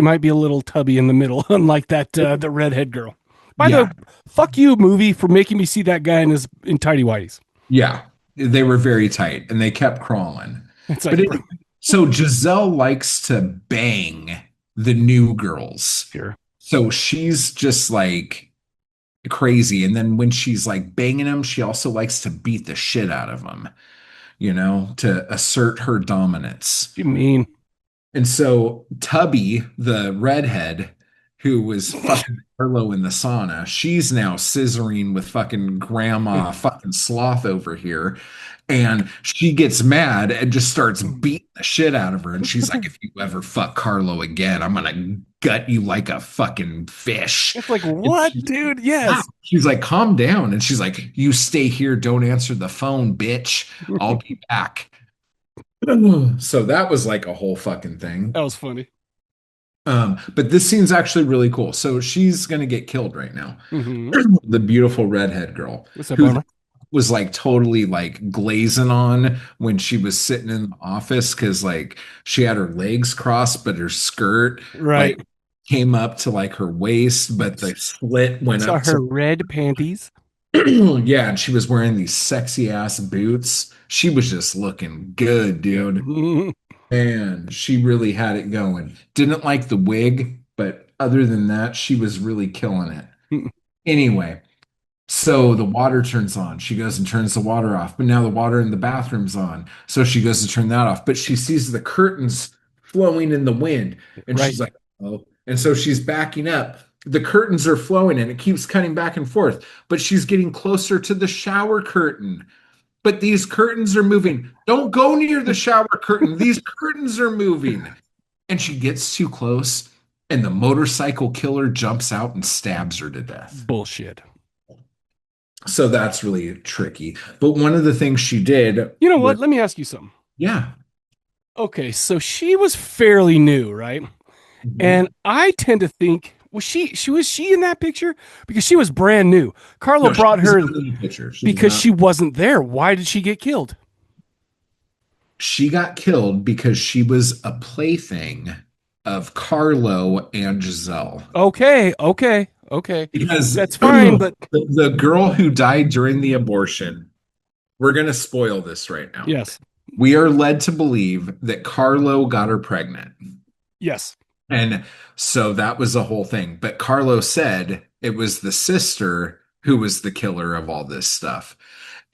might be a little tubby in the middle, unlike that the redhead girl. By the way, fuck you, movie, for making me see that guy in tidy whities. Yeah, they were very tight and they kept crawling. It's But like, anyway, so Giselle likes to bang the new girls. sure. So she's just like crazy. And then when she's like banging them, she also likes to beat the shit out of them, to assert her dominance. You mean? And so Tubby, the redhead, who was fucking Carlo in the sauna, she's now scissoring with fucking grandma fucking sloth over here. And she gets mad and just starts beating the shit out of her. And she's like, if you ever fuck Carlo again, I'm gonna gut you like a fucking fish. It's like, what, dude? Yes. She's like, calm down. And she's like, you stay here, don't answer the phone, bitch. I'll be back. So that was like a whole fucking thing. That was funny. But this scene's actually really cool. So she's gonna get killed right now. Mhm. The beautiful redhead girl. What's that, who bummer? was like totally like glazing on when she was sitting in the office because like she had her legs crossed, but her skirt Right. like came up to like her waist, but the slit went Saw up her to red panties. yeah, and she was wearing these sexy ass boots. She was just looking good, dude. Mhm. And she really had it going. Didn't like the wig, but other than that, she was really killing it. Anyway, so the water turns on. She goes and turns the water off, but now the water in the bathroom's on. So she goes to turn that off, but she sees the curtains flowing in the wind. And Right. she's like, oh. And so she's backing up. The curtains are flowing and it keeps cutting back and forth, but she's getting closer to the shower curtain. But these curtains are moving. Don't go near the shower curtain. These curtains are moving. And she gets too close, and the motorcycle killer jumps out and stabs her to death. Bullshit. So that's really tricky. But one of the things she did, You know what? Let me ask you something. yeah. Okay, so she was fairly new, right? And I tend to think was she in that picture because she was brand new. Carlo No, she brought was her not in the picture. because she wasn't there. Why did she get killed? She got killed because she was a plaything of Carlo and Giselle. Okay. Because That's fine, but the girl who died during the abortion, we're going to spoil this right now. yes. We are led to believe that Carlo got her pregnant. Yes. And so that was the whole thing. But Carlo said it was the sister who was the killer of all this stuff.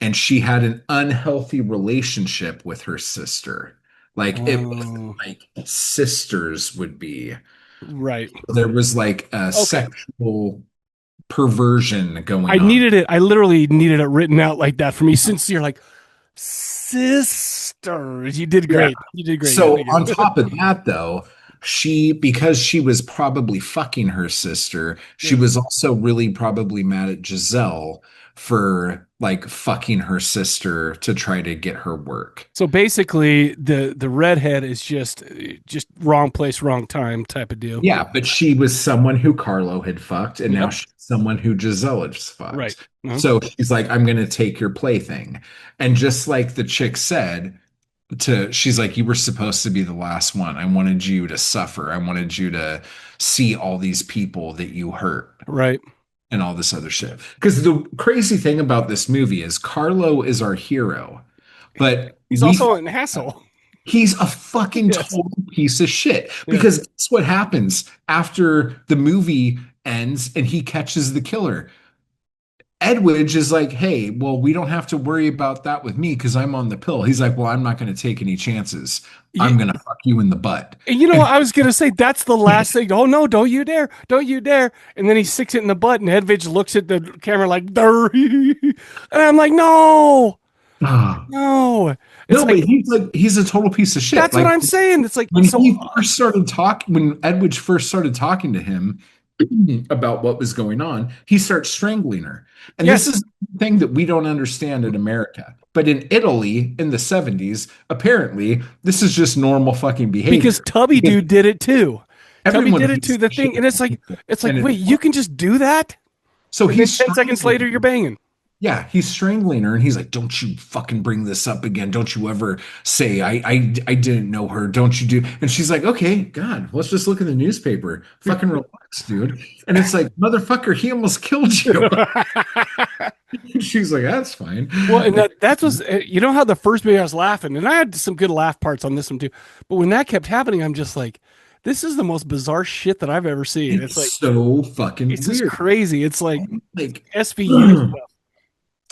And she had an unhealthy relationship with her sister. Like it wasn't like sisters would be. Right. There was like a sexual perversion going I on. needed it. I literally needed it written out like that for me since you're like sisters. You did great. Yeah. You did great. So Thank you. on top of that, though, because she was probably fucking her sister, she was also really probably mad at Giselle for like fucking her sister to try to get her work. So basically, the redhead is just wrong place, wrong time type of deal. Yeah, but she was someone who Carlo had fucked, and now Yep. she's someone who Giselle has fucked. Right. Uh-huh. So she's like, I'm gonna take your plaything. And just like the chick said, she's like, you were supposed to be the last one. I wanted you to suffer. I wanted you to see all these people that you hurt Right. and all this other shit. Because the crazy thing about this movie is Carlo is our hero, but He's also an asshole. he's a fucking Yes. total piece of shit. Because that's what happens after the movie ends and he catches the killer. Edwige is like, hey, well, we don't have to worry about that with me because I'm on the pill. He's like, well, I'm not going to take any chances. I'm going to fuck you in the butt. And you know what? I was going to say that's the last thing. Oh, no, don't you dare. Don't you dare. And then he sticks it in the butt, and Edwige looks at the camera like, "Durr." And I'm like, no. No. It's No, like, but he's a total piece of shit. that's Like, what I'm saying. It's like, when so, he first started talking, when Edwige first started talking to him about what was going on, he starts strangling her. And Yes. this is the thing that we don't understand in America. But in Italy in the 70s, apparently, this is just normal fucking behavior. because Tubby Dude did it too. Tubby Everyone did it hates to the shit thing. And it's like, And wait, you can just do that? so And then he's 10 seconds strangling later, her. you're banging. Yeah, he's strangling her, and he's like, "Don't you fucking bring this up again? Don't you ever say I didn't know her? Don't you do?" And she's like, "Okay, God, let's just look in the newspaper. Fucking relax, dude." And it's like, "Motherfucker, he almost killed you." She's like, "That's fine." Well, and that was, you know how the first movie I was laughing, and I had some good laugh parts on this one too. But when that kept happening, I'm just like, this is the most bizarre shit that I've ever seen. It's like, so fucking it's weird. just crazy. It's like Like SVU stuff.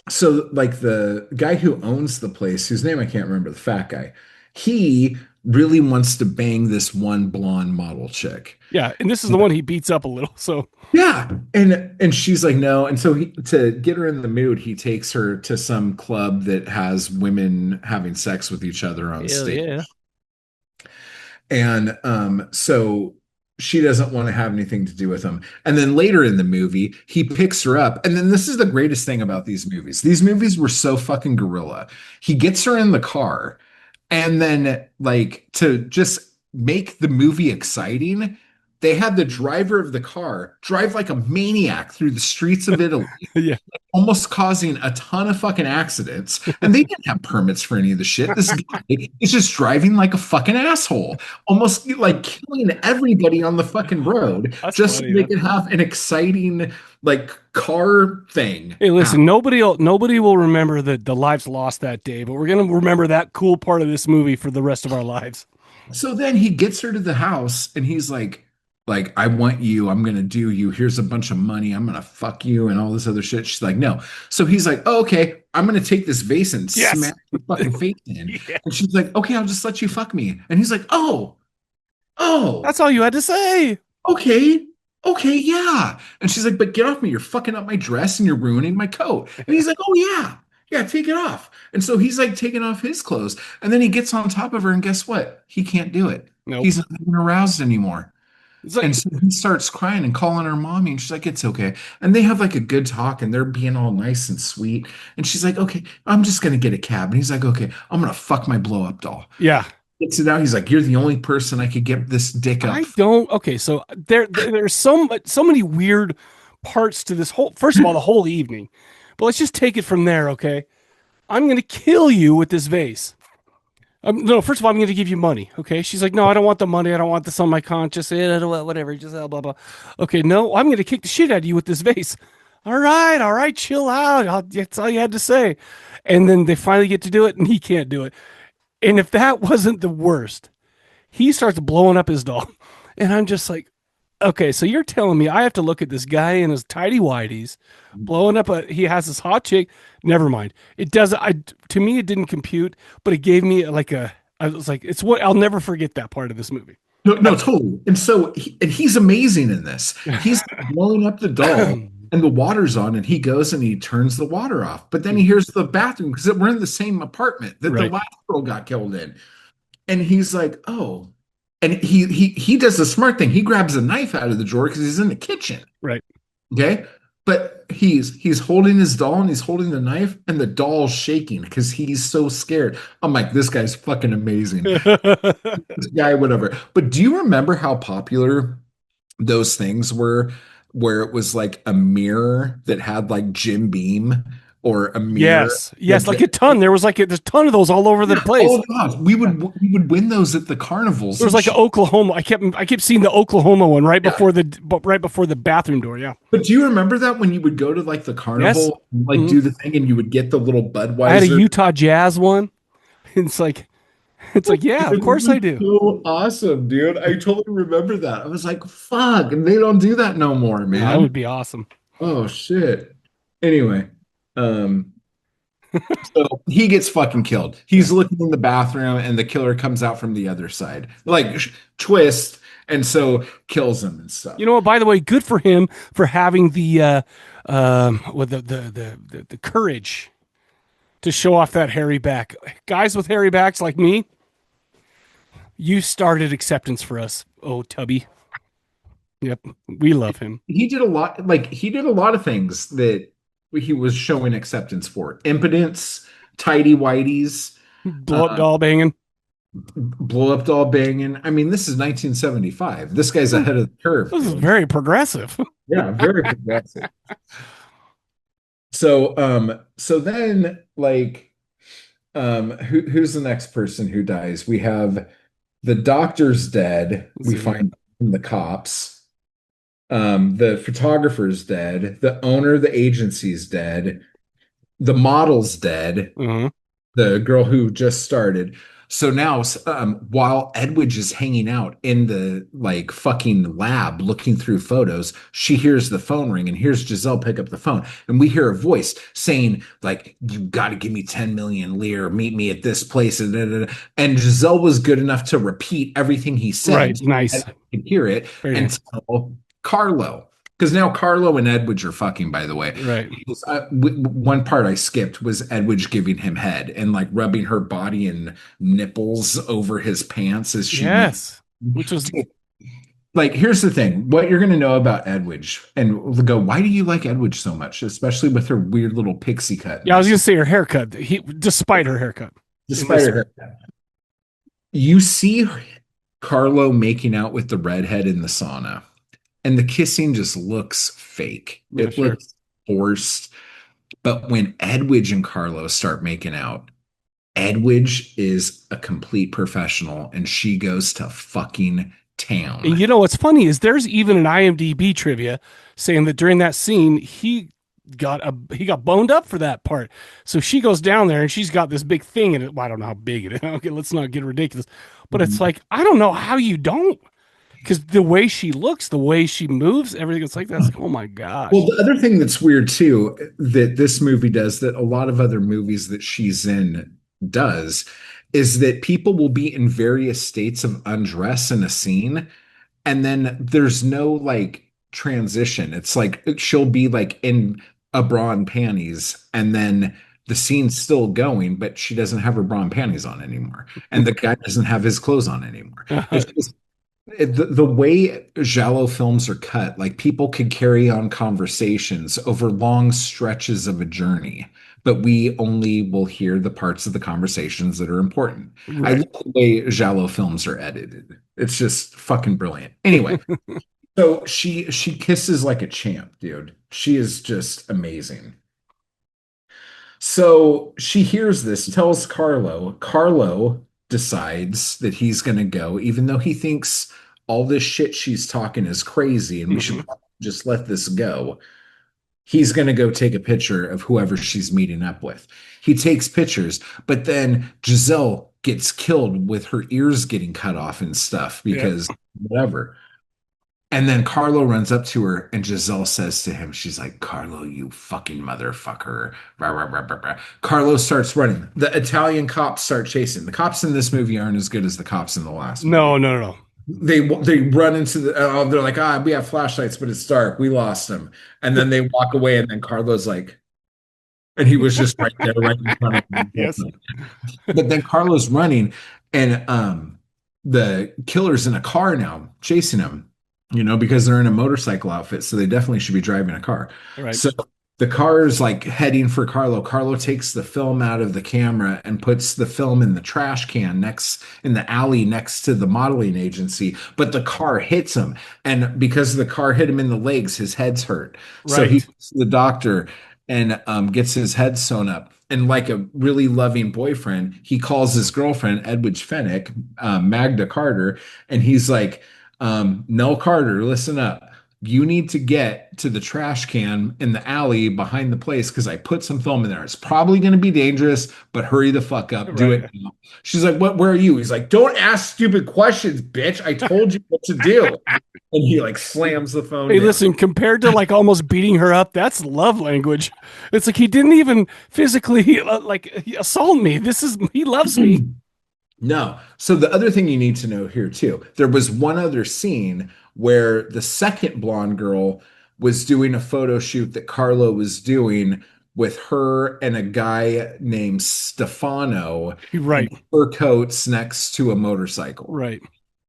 so like the guy who owns the place, whose name I can't remember, the fat guy, he really wants to bang this one blonde model chick. Yeah, and this is the one he beats up a little. So Yeah, and she's like no, and so to get her in the mood, he takes her to some club that has women having sex with each other on hell stage. yeah. And so she doesn't want to have anything to do with him. And then later in the movie, he picks her up. And then this is the greatest thing about these movies. These movies were so fucking guerrilla. He gets her in the car, and then like to just make the movie exciting, they had the driver of the car drive like a maniac through the streets of Italy, Yeah. almost causing a ton of fucking accidents. And they didn't have permits for any of the shit. This guy is just driving like a fucking asshole, almost like killing everybody on the fucking road That's just funny. so they could have an exciting like car thing. Hey, listen, nobody will remember the lives lost that day, but we're gonna remember that cool part of this movie for the rest of our lives. So then he gets her to the house and he's like, I want you. I'm going to do you. Here's a bunch of money. I'm going to fuck you and all this other shit. She's like, no. So he's like, oh, okay. I'm going to take this vase and Yes. smash your fucking face in. Yeah. And she's like, okay, I'll just let you fuck me. And he's like, oh, That's all you had to say. okay. Okay, yeah. And she's like, but get off me. You're fucking up my dress and you're ruining my coat. And he's like, oh, yeah. Yeah, take it off. And so he's like taking off his clothes. And then he gets on top of her. And guess what? He can't do it. Nope. He's not even aroused anymore. It's like, And so he starts crying and calling her mommy. And she's like, it's okay. And they have like a good talk and they're being all nice and sweet. And she's like, okay, I'm just going to get a cab. And he's like, okay, I'm going to fuck my blow up doll. yeah. Gets it out. He's like, you're the only person I could get this dick up. I don't. Okay, so there's so many weird parts to this whole. First of all, the whole evening, but let's just take it from there. Okay, I'm gonna kill you with this vase. No, first of all, I'm gonna give you money. Okay, she's like, no, I don't want the money. I don't want this on my conscience. Whatever, just blah blah. Okay, no, I'm gonna kick the shit out of you with this vase. All right, chill out. That's all you had to say. And then they finally get to do it, and he can't do it. And if that wasn't the worst, he starts blowing up his doll. And I'm just like, okay, so you're telling me I have to look at this guy in his tidy whities blowing up he has this hot chick. Never mind. It doesn't, to me, it didn't compute, but it gave me I was like, it's what I'll never forget that part of this movie. No, totally. And so he's amazing in this. He's blowing up the doll and the water's on and he goes and he turns the water off. But then he hears the bathroom because we're in the same apartment that the last girl got killed in. And he's like, oh. And he does the smart thing. He grabs a knife out of the drawer because he's in the kitchen. Right. Okay. But he's holding his doll and he's holding the knife and the doll's shaking because he's so scared. I'm like, this guy's fucking amazing. This guy, whatever. But do you remember how popular those things were where it was like a mirror that had like Jim Beam or a mirror? Yes, like a ton. There's a ton of those all over the place. Oh gosh, we would win those at the carnivals. There was like an Oklahoma. I kept seeing the Oklahoma one right before the bathroom door. Yeah. But do you remember that when you would go to like the carnival, and, do the thing, and you would get the little Budweiser? I had a Utah Jazz one. It's like, yeah, of course I do. So awesome, dude. I totally remember that. I was like, fuck, and they don't do that no more, man. That would be awesome. Oh shit. Anyway, so he gets fucking killed. He's looking in the bathroom and the killer comes out from the other side. Like twist, and so kills him and stuff. You know what, by the way, good for him for having the courage to show off that hairy back. Guys with hairy backs like me, you started acceptance for us. Oh, Tubby. Yep. We love him. He did a lot of things that he was showing acceptance for. Impotence, tidy whities, blow up doll banging. I mean, this is 1975. This guy's ahead of the curve. This is very progressive. Yeah, very progressive. So then who's the next person who dies? We have the doctor's dead. We find the cops. The photographer's dead. The owner of the agency's dead. The model's dead. Mm-hmm. The girl who just started. So now, while Edwige is hanging out in the fucking lab looking through photos, she hears the phone ring and hears Giselle pick up the phone. And we hear a voice saying, like, you got to give me 10 million lire, meet me at this place. And Giselle was good enough to repeat everything he said. Right, nice. I could hear it. Very and nice. tell Carlo. Because now Carlo and Edwige are fucking, by the way. Right. One part I skipped was Edwige giving him head and like rubbing her body and nipples over his pants as she. Yes. Which was like, here's the thing. What you're going to know about Edwige, and we'll go, why do you like Edwige so much? Especially with her weird little pixie cut. Yeah, I was going to say her haircut. Despite her haircut. Despite her haircut. You see Carlo making out with the redhead in the sauna. And the kissing just looks fake. Yeah, It sure. looks forced. But when Edwige and Carlo start making out, Edwige is a complete professional and she goes to fucking And town. you know what's funny is there's even an IMDb trivia saying that during that scene he got boned up for that part. So she goes down there and she's got this big thing in it. Well, I don't know how big it is. Okay, let's not get ridiculous. But it's like I don't know how you don't, because the way she looks, the way she moves, everything. It's like that's oh my gosh. Well, the other thing that's weird too, that this movie does, that a lot of other movies that she's in does, is that people will be in various states of undress in a scene, and then there's no like transition. It's like she'll be like in a bra and panties, and then the scene's still going, but she doesn't have her bra and panties on anymore, and the guy doesn't have his clothes on anymore. It's just the way Giallo films are cut, like people could carry on conversations over long stretches of a journey, but we only will hear the parts of the conversations that are important. I Right. love the way Giallo films are edited. It's just fucking brilliant. Anyway, so she kisses like a champ, dude. She is just amazing. So she hears this, tells Carlo. Carlo decides that he's going to go, even though he thinks all this shit she's talking is crazy and we should just let this go. He's going to go take a picture of whoever she's meeting up with. He takes pictures, but then Giselle gets killed with her ears getting cut off and stuff because whatever. And then Carlo runs up to her and Giselle says to him, she's like, Carlo, you fucking motherfucker. Rah, rah, rah, rah, rah. Carlo starts running. The Italian cops start chasing. The cops in this movie aren't as good as the cops in the last movie. No. They run into they're like, we have flashlights, but it's dark. We lost him. And then they walk away, and then Carlo's like, and he was just right there, right in front of him. Yes. But then Carlo's running, and the killer's in a car now chasing him, because they're in a motorcycle outfit, so they definitely should be driving a car. Right. So the car is like heading for Carlo. Carlo takes the film out of the camera and puts the film in the trash can in the alley next to the modeling agency, but the car hits him. And because the car hit him in the legs, his head's hurt. So he goes to the doctor and gets his head sewn up. And like a really loving boyfriend, he calls his girlfriend, Edwige Fenech, Magda Carter, and he's like, Nell Carter, listen up. You need to get to the trash can in the alley behind the place because I put some film in there. It's probably going to be dangerous, but hurry the fuck up. Do it now. She's like, where are you? He's like, don't ask stupid questions, bitch. I told you what to do. And he like slams the phone Hey, down. listen, compared to like almost beating her up, that's love language. It's like he didn't even physically assault me. He loves me. No. So the other thing you need to know here too, there was one other scene where the second blonde girl was doing a photo shoot that Carlo was doing with her and a guy named Stefano Right. in fur coats next to a motorcycle. Right.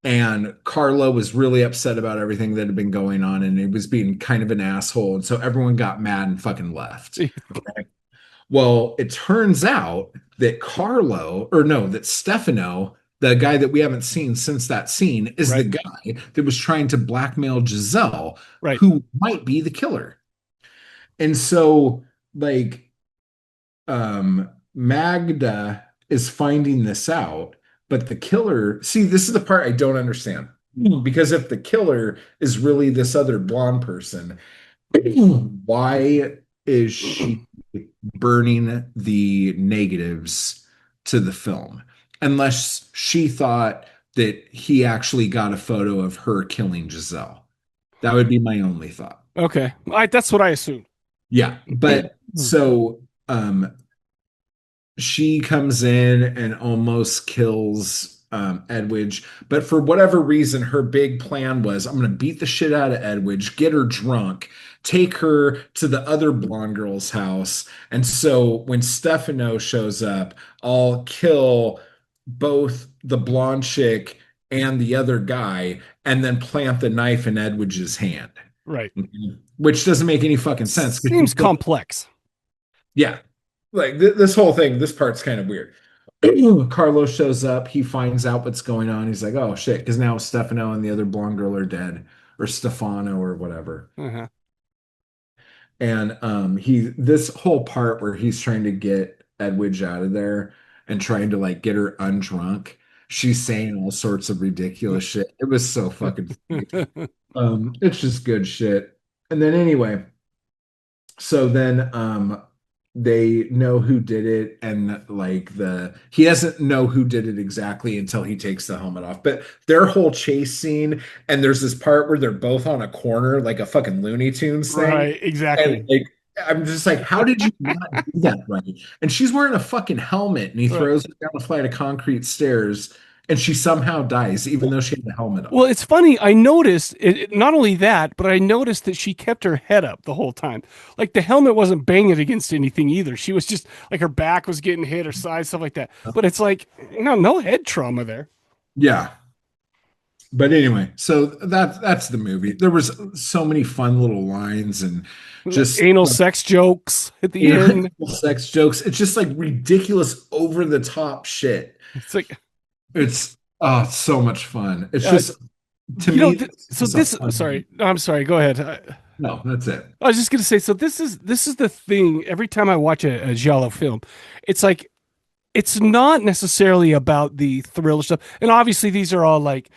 And Carlo was really upset about everything that had been going on, and he was being kind of an asshole. And so everyone got mad and fucking left. Okay? Well, it turns out that that Stefano, the guy that we haven't seen since that scene, is the guy that was trying to blackmail Giselle, who might be the killer. And so, like, Magda is finding this out, but the killer, see, this is the part I don't understand. Because if the killer is really this other blonde person, why is she burning the negatives to the film? Unless she thought that he actually got a photo of her killing Giselle. That would be my only thought. Okay. That's what I assume. Yeah. But so she comes in and almost kills Edwige, but for whatever reason, her big plan was, I'm going to beat the shit out of Edwige, get her drunk, take her to the other blonde girl's house. And so when Stefano shows up, I'll kill both the blonde chick and the other guy, and then plant the knife in Edwige's hand. Right. Which doesn't make any fucking sense. Seems complex. Yeah. Like this whole thing, this part's kind of weird. Carlos shows up. He finds out what's going on. He's like, "Oh shit!" Because now Stefano and the other blonde girl are dead, or Stefano, or whatever. Uh-huh. And he this whole part where he's trying to get Edwige out of there and trying to like get her undrunk. She's saying all sorts of ridiculous shit. It was so fucking funny. It's just good shit. And then anyway, so then they know who did it, and like the he doesn't know who did it exactly until he takes the helmet off. But their whole chase scene, and there's this part where they're both on a corner like a fucking Looney Tunes thing. Right, And exactly. like I'm just like, how did you not do that right? And she's wearing a fucking helmet, and he Right. throws her down a flight of concrete stairs, and she somehow dies, even though she had the helmet on. Well, it's funny. I noticed not only that, but I noticed that she kept her head up the whole time. Like the helmet wasn't banging against anything either. She was just like her back was getting hit, her side, stuff like that. But it's like, no head trauma there. Yeah. But anyway, so that's the movie. There was so many fun little lines and just Anal sex jokes at the end. sex jokes. It's just like ridiculous, over the top shit. It's like, It's so much fun. It's uh, just to me. so It's a this, fun sorry, movie. no, I'm sorry. Go ahead. No, that's it. I was just gonna say, so this is the thing. Every time I watch a Giallo film, it's like it's not necessarily about the thriller stuff, and obviously these are all like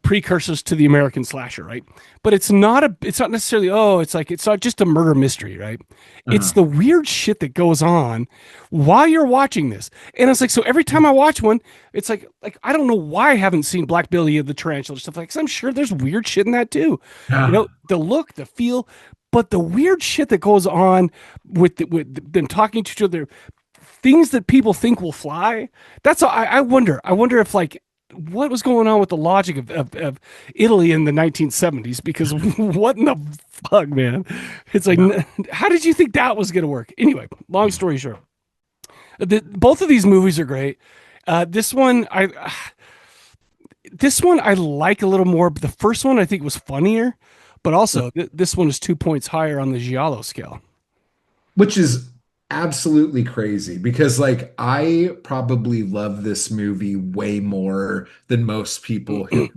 precursors to the American slasher, right? But it's not necessarily, it's not just a murder mystery, right? It's Uh-huh. the weird shit that goes on while you're watching this. And it's like, so every time I watch one, it's like I don't know why I haven't seen Black Billy of the Tarantula stuff like, 'cause I'm sure there's weird shit in that too. Yeah. The look, the feel, but the weird shit that goes on with them talking to each other, things that people think will fly. That's all, I wonder. I wonder if like what was going on with the logic of Italy in the 1970s? Because what in the fuck, man? It's like, how did you think that was going to work? Anyway, long story short, both of these movies are great. This one, I like a little more, but the first one I think was funnier. But also, this one is 2 points higher on the Giallo scale. Which is absolutely crazy because like I probably love this movie way more than most people who like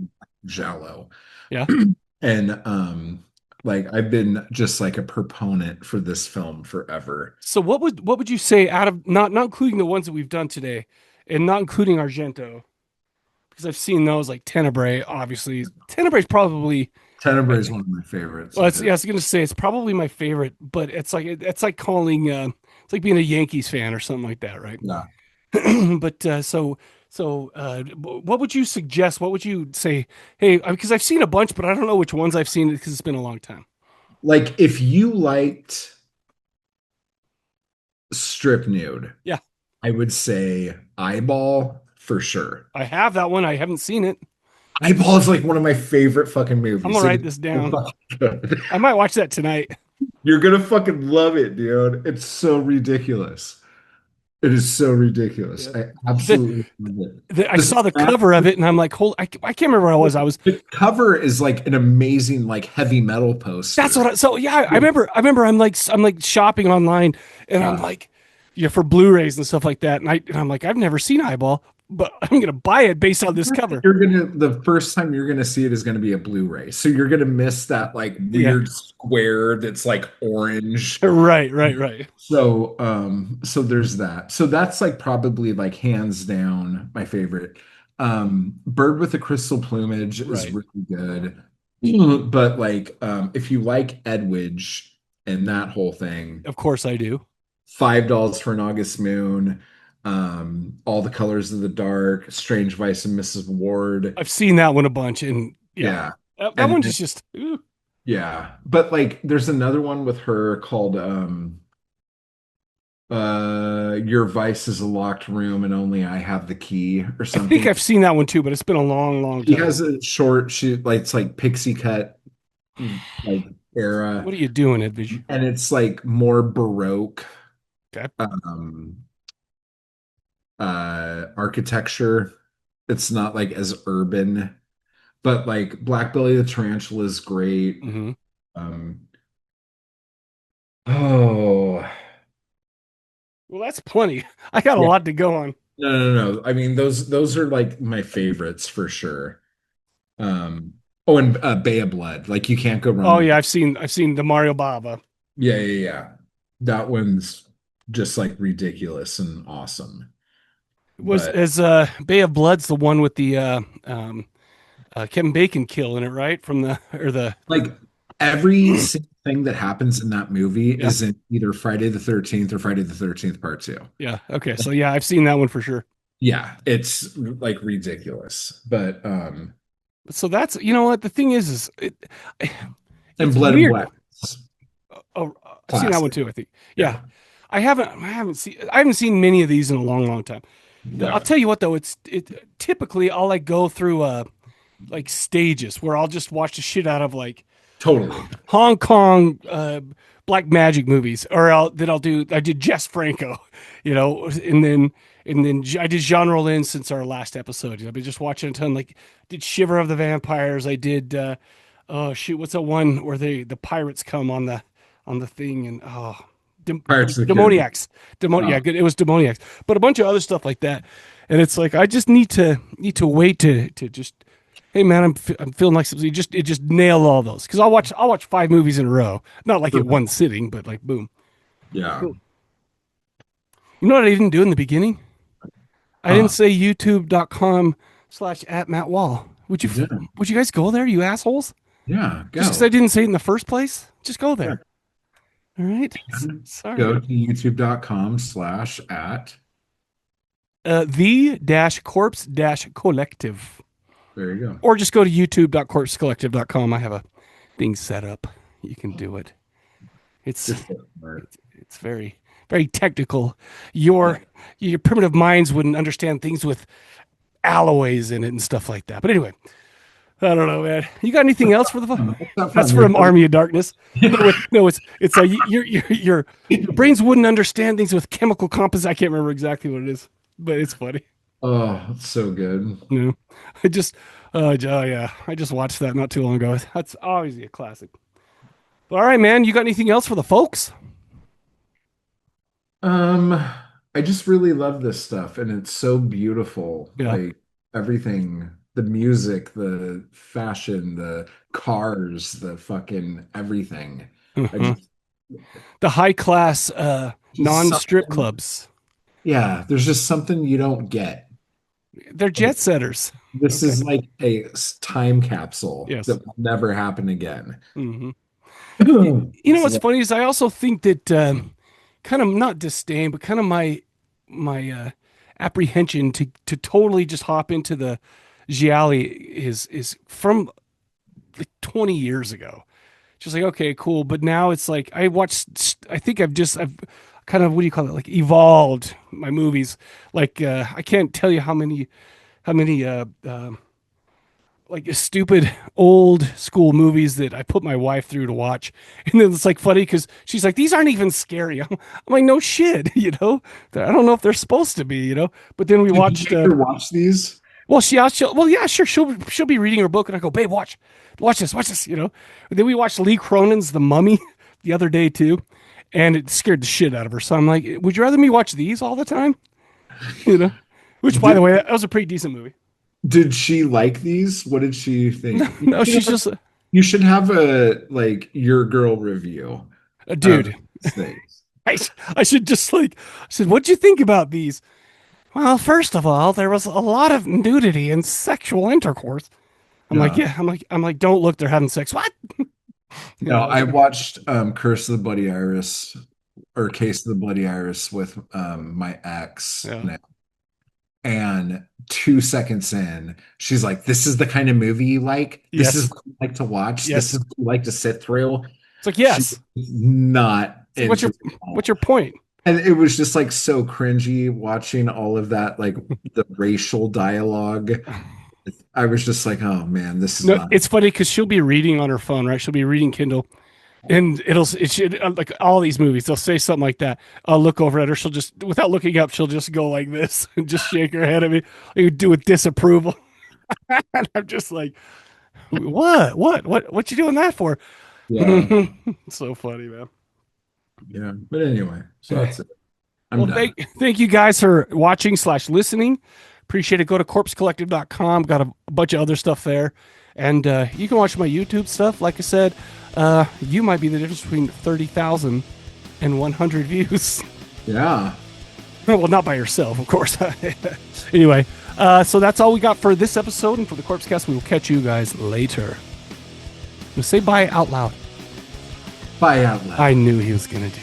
Giallo. Yeah. And like I've been just like a proponent for this film forever. So what would you say out of not including the ones that we've done today, and not including Argento, because I've seen those like Tenebrae. Obviously, Tenebrae is probably. Tenebrae is one of my favorites Well, of his. I was gonna say it's probably my favorite, but it's like calling it's like being a Yankees fan or something like that, right? Yeah. But what would you suggest? What would you say? Hey, because I've seen a bunch, but I don't know which ones I've seen because it's been a long time. Like if you liked Strip Nude, Yeah, I would say Eyeball for sure. I have that one. I haven't seen it. Eyeball is like one of my favorite fucking movies. I'm gonna write It is this so down. fucking good. I might watch that tonight. You're gonna fucking love it, dude. It's so ridiculous. It is so ridiculous. Yeah. I The, absolutely love it. I saw the cover of it, and I'm like, hold, I can't remember what it was. The cover is like an amazing like heavy metal poster. That's what. So yeah, I remember. I'm like shopping online, and I'm like, yeah, for Blu-rays and stuff like that. And I'm like, I've never seen Eyeball, but I'm gonna buy it based on this cover. The first time you're gonna see it is gonna be a Blu-ray. So you're gonna miss that like Yeah. weird square that's like orange. Right. So there's that. So that's like probably like hands down my favorite. Bird with the Crystal Plumage is Right. really good. But like if you like Edwige and that whole thing, Of course I do. $5 for an August Moon, All the Colors of the Dark, Strange Vice and Mrs. Ward. I've seen that one a bunch, and Yeah. that And one's just. Ooh. yeah. But like there's another one with her called Your Vice is a Locked Room and Only I Have the Key or I something. think I've seen that one too, but it's been a long She time. has a short, she like it's like pixie cut like era, What are you doing, Edwige? and it's like more Baroque Okay. um architecture. It's not like as urban, but like Black Belly the Tarantula is great. Hmm. Um oh Well, that's plenty. I got a yeah, lot to go on. No. I mean, those are like my favorites for sure. Oh, and Bay of Blood. Like you can't go wrong Oh with yeah, that. I've seen the Mario Bava. Yeah. That one's just like ridiculous and awesome. Was But as Bay of Blood's the one with the Kevin Bacon kill in it, right? From the or the like every single thing that happens in that movie yeah is in either Friday the 13th or Friday the 13th part two. yeah okay. So yeah, I've seen that one for sure. Yeah, it's like ridiculous. But So that's what the thing is and it's Blood and weird. Black, Oh, I've seen that one classic. too. I think. Yeah, Yeah. I haven't seen many of these in a long, long time. I'll Yeah. tell you what though, typically I'll like go through like stages where I'll just watch the shit out of like Totally. Hong Kong black magic movies, or I'll do. I did Jess Franco, and then I did genre Lynn since our last episode. I've been just watching a ton. Like did Shiver of the Vampires. I did. Oh shoot, what's that one where the pirates come on the thing and Pirates of the Caribbean. demoniacs. Oh, Yeah, good. It was demoniacs, but a bunch of other stuff like that. And it's like I just need to wait to just. Hey man, I'm feeling like something. It just nail all those because I'll watch 5 movies in a row, not like at one sitting, but like boom. yeah. Cool. You know what I didn't do in the beginning? I didn't Huh. say youtube.com/at Matt Wall. Would you You did. would you guys go there, you assholes? Yeah. Just Go. because I didn't say it in the first place, just go Yeah. there. All right. Sorry. Go to youtube.com/at. The dash corpse dash collective, There you go. or just go to youtube.corpsecollective.com. I have a thing set up. You can do it. It's Just go for it. it's very very technical. Yeah. Your primitive minds wouldn't understand things with alloys in it and stuff like that. But anyway, I don't know, man. You got anything else for the fun? That's not That's fun. from Army of Darkness. No, it's your brains wouldn't understand things with chemical composites. I can't remember exactly what it is, but it's funny. Oh, it's so good. You know, I just yeah, I just watched that not too long ago. That's obviously a classic. But all right, man. You got anything else for the folks? Um, I just really love this stuff, and it's so beautiful. Yeah. Like everything, the music, the fashion, the cars, the fucking everything. I Mhm. just, The high class just non-strip something, clubs. yeah, there's just something you don't get. They're jet setters. This Okay. is like a time capsule Yes. that will never happen again. Hmm. You know what's So, funny is I also think that kind of not disdain, but kind of my apprehension to totally just hop into the Giallo is from like 20 years ago. Just like okay, cool, but now it's like I think I've kind of what do you call it, like evolved my movies. Like I can't tell you how many like stupid old school movies that I put my wife through to watch. And then it's like funny because she's like, these aren't even scary. I'm like, no shit, I don't know if they're supposed to be. But then we did you watched, make her watch these? well, well, yeah, sure. She'll be reading her book and I go, babe, watch this. And then we watched Lee Cronin's The Mummy the other day too. And it scared the shit out of her. So I'm like, would you rather me watch these all the time? You know, which by the Did, way, that was a pretty decent movie. did she like these? What did she No, think? no, she's just You should have a like your girl review a of dude. these things. I should just I said, what'd you think about these? Well, first of all, there was a lot of nudity and sexual intercourse. I'm like, Yeah. yeah, I'm like, don't look, they're having sex. What? No, I watched Curse of the Bloody Iris or Case of the Bloody Iris with my ex Yeah. now. And 2 seconds in, she's like, "This is the kind of movie you like. This Yes. is what you like to watch. Yes. This is what you like to sit through." It's like, She yes. was not It's like, what's into your it at all. what's your point? And it was just like so cringy watching all of that, like the racial dialogue. I was just like, oh man, this is No, not. it's funny because she'll be reading on her phone, right? She'll be reading Kindle, and it should like all these movies. They'll say something like that. I'll look over at her. She'll just, without looking up, she'll just go like this and just shake her head at me. You do with disapproval. And I'm just like, what you doing that for? Yeah, So funny, man. yeah. But anyway, so that's it. I'm done. Thank you guys for watching / listening. Appreciate it. Go to corpsecollective.com. Got a bunch of other stuff there. And you can watch my YouTube stuff. Like I said, you might be the difference between 30,000 and 100 views. Yeah. Well, not by yourself, of course. Anyway, so that's all we got for this episode. And for the Corpse Cast, we will catch you guys later. Now say bye out loud. Bye out loud. I knew he was going to do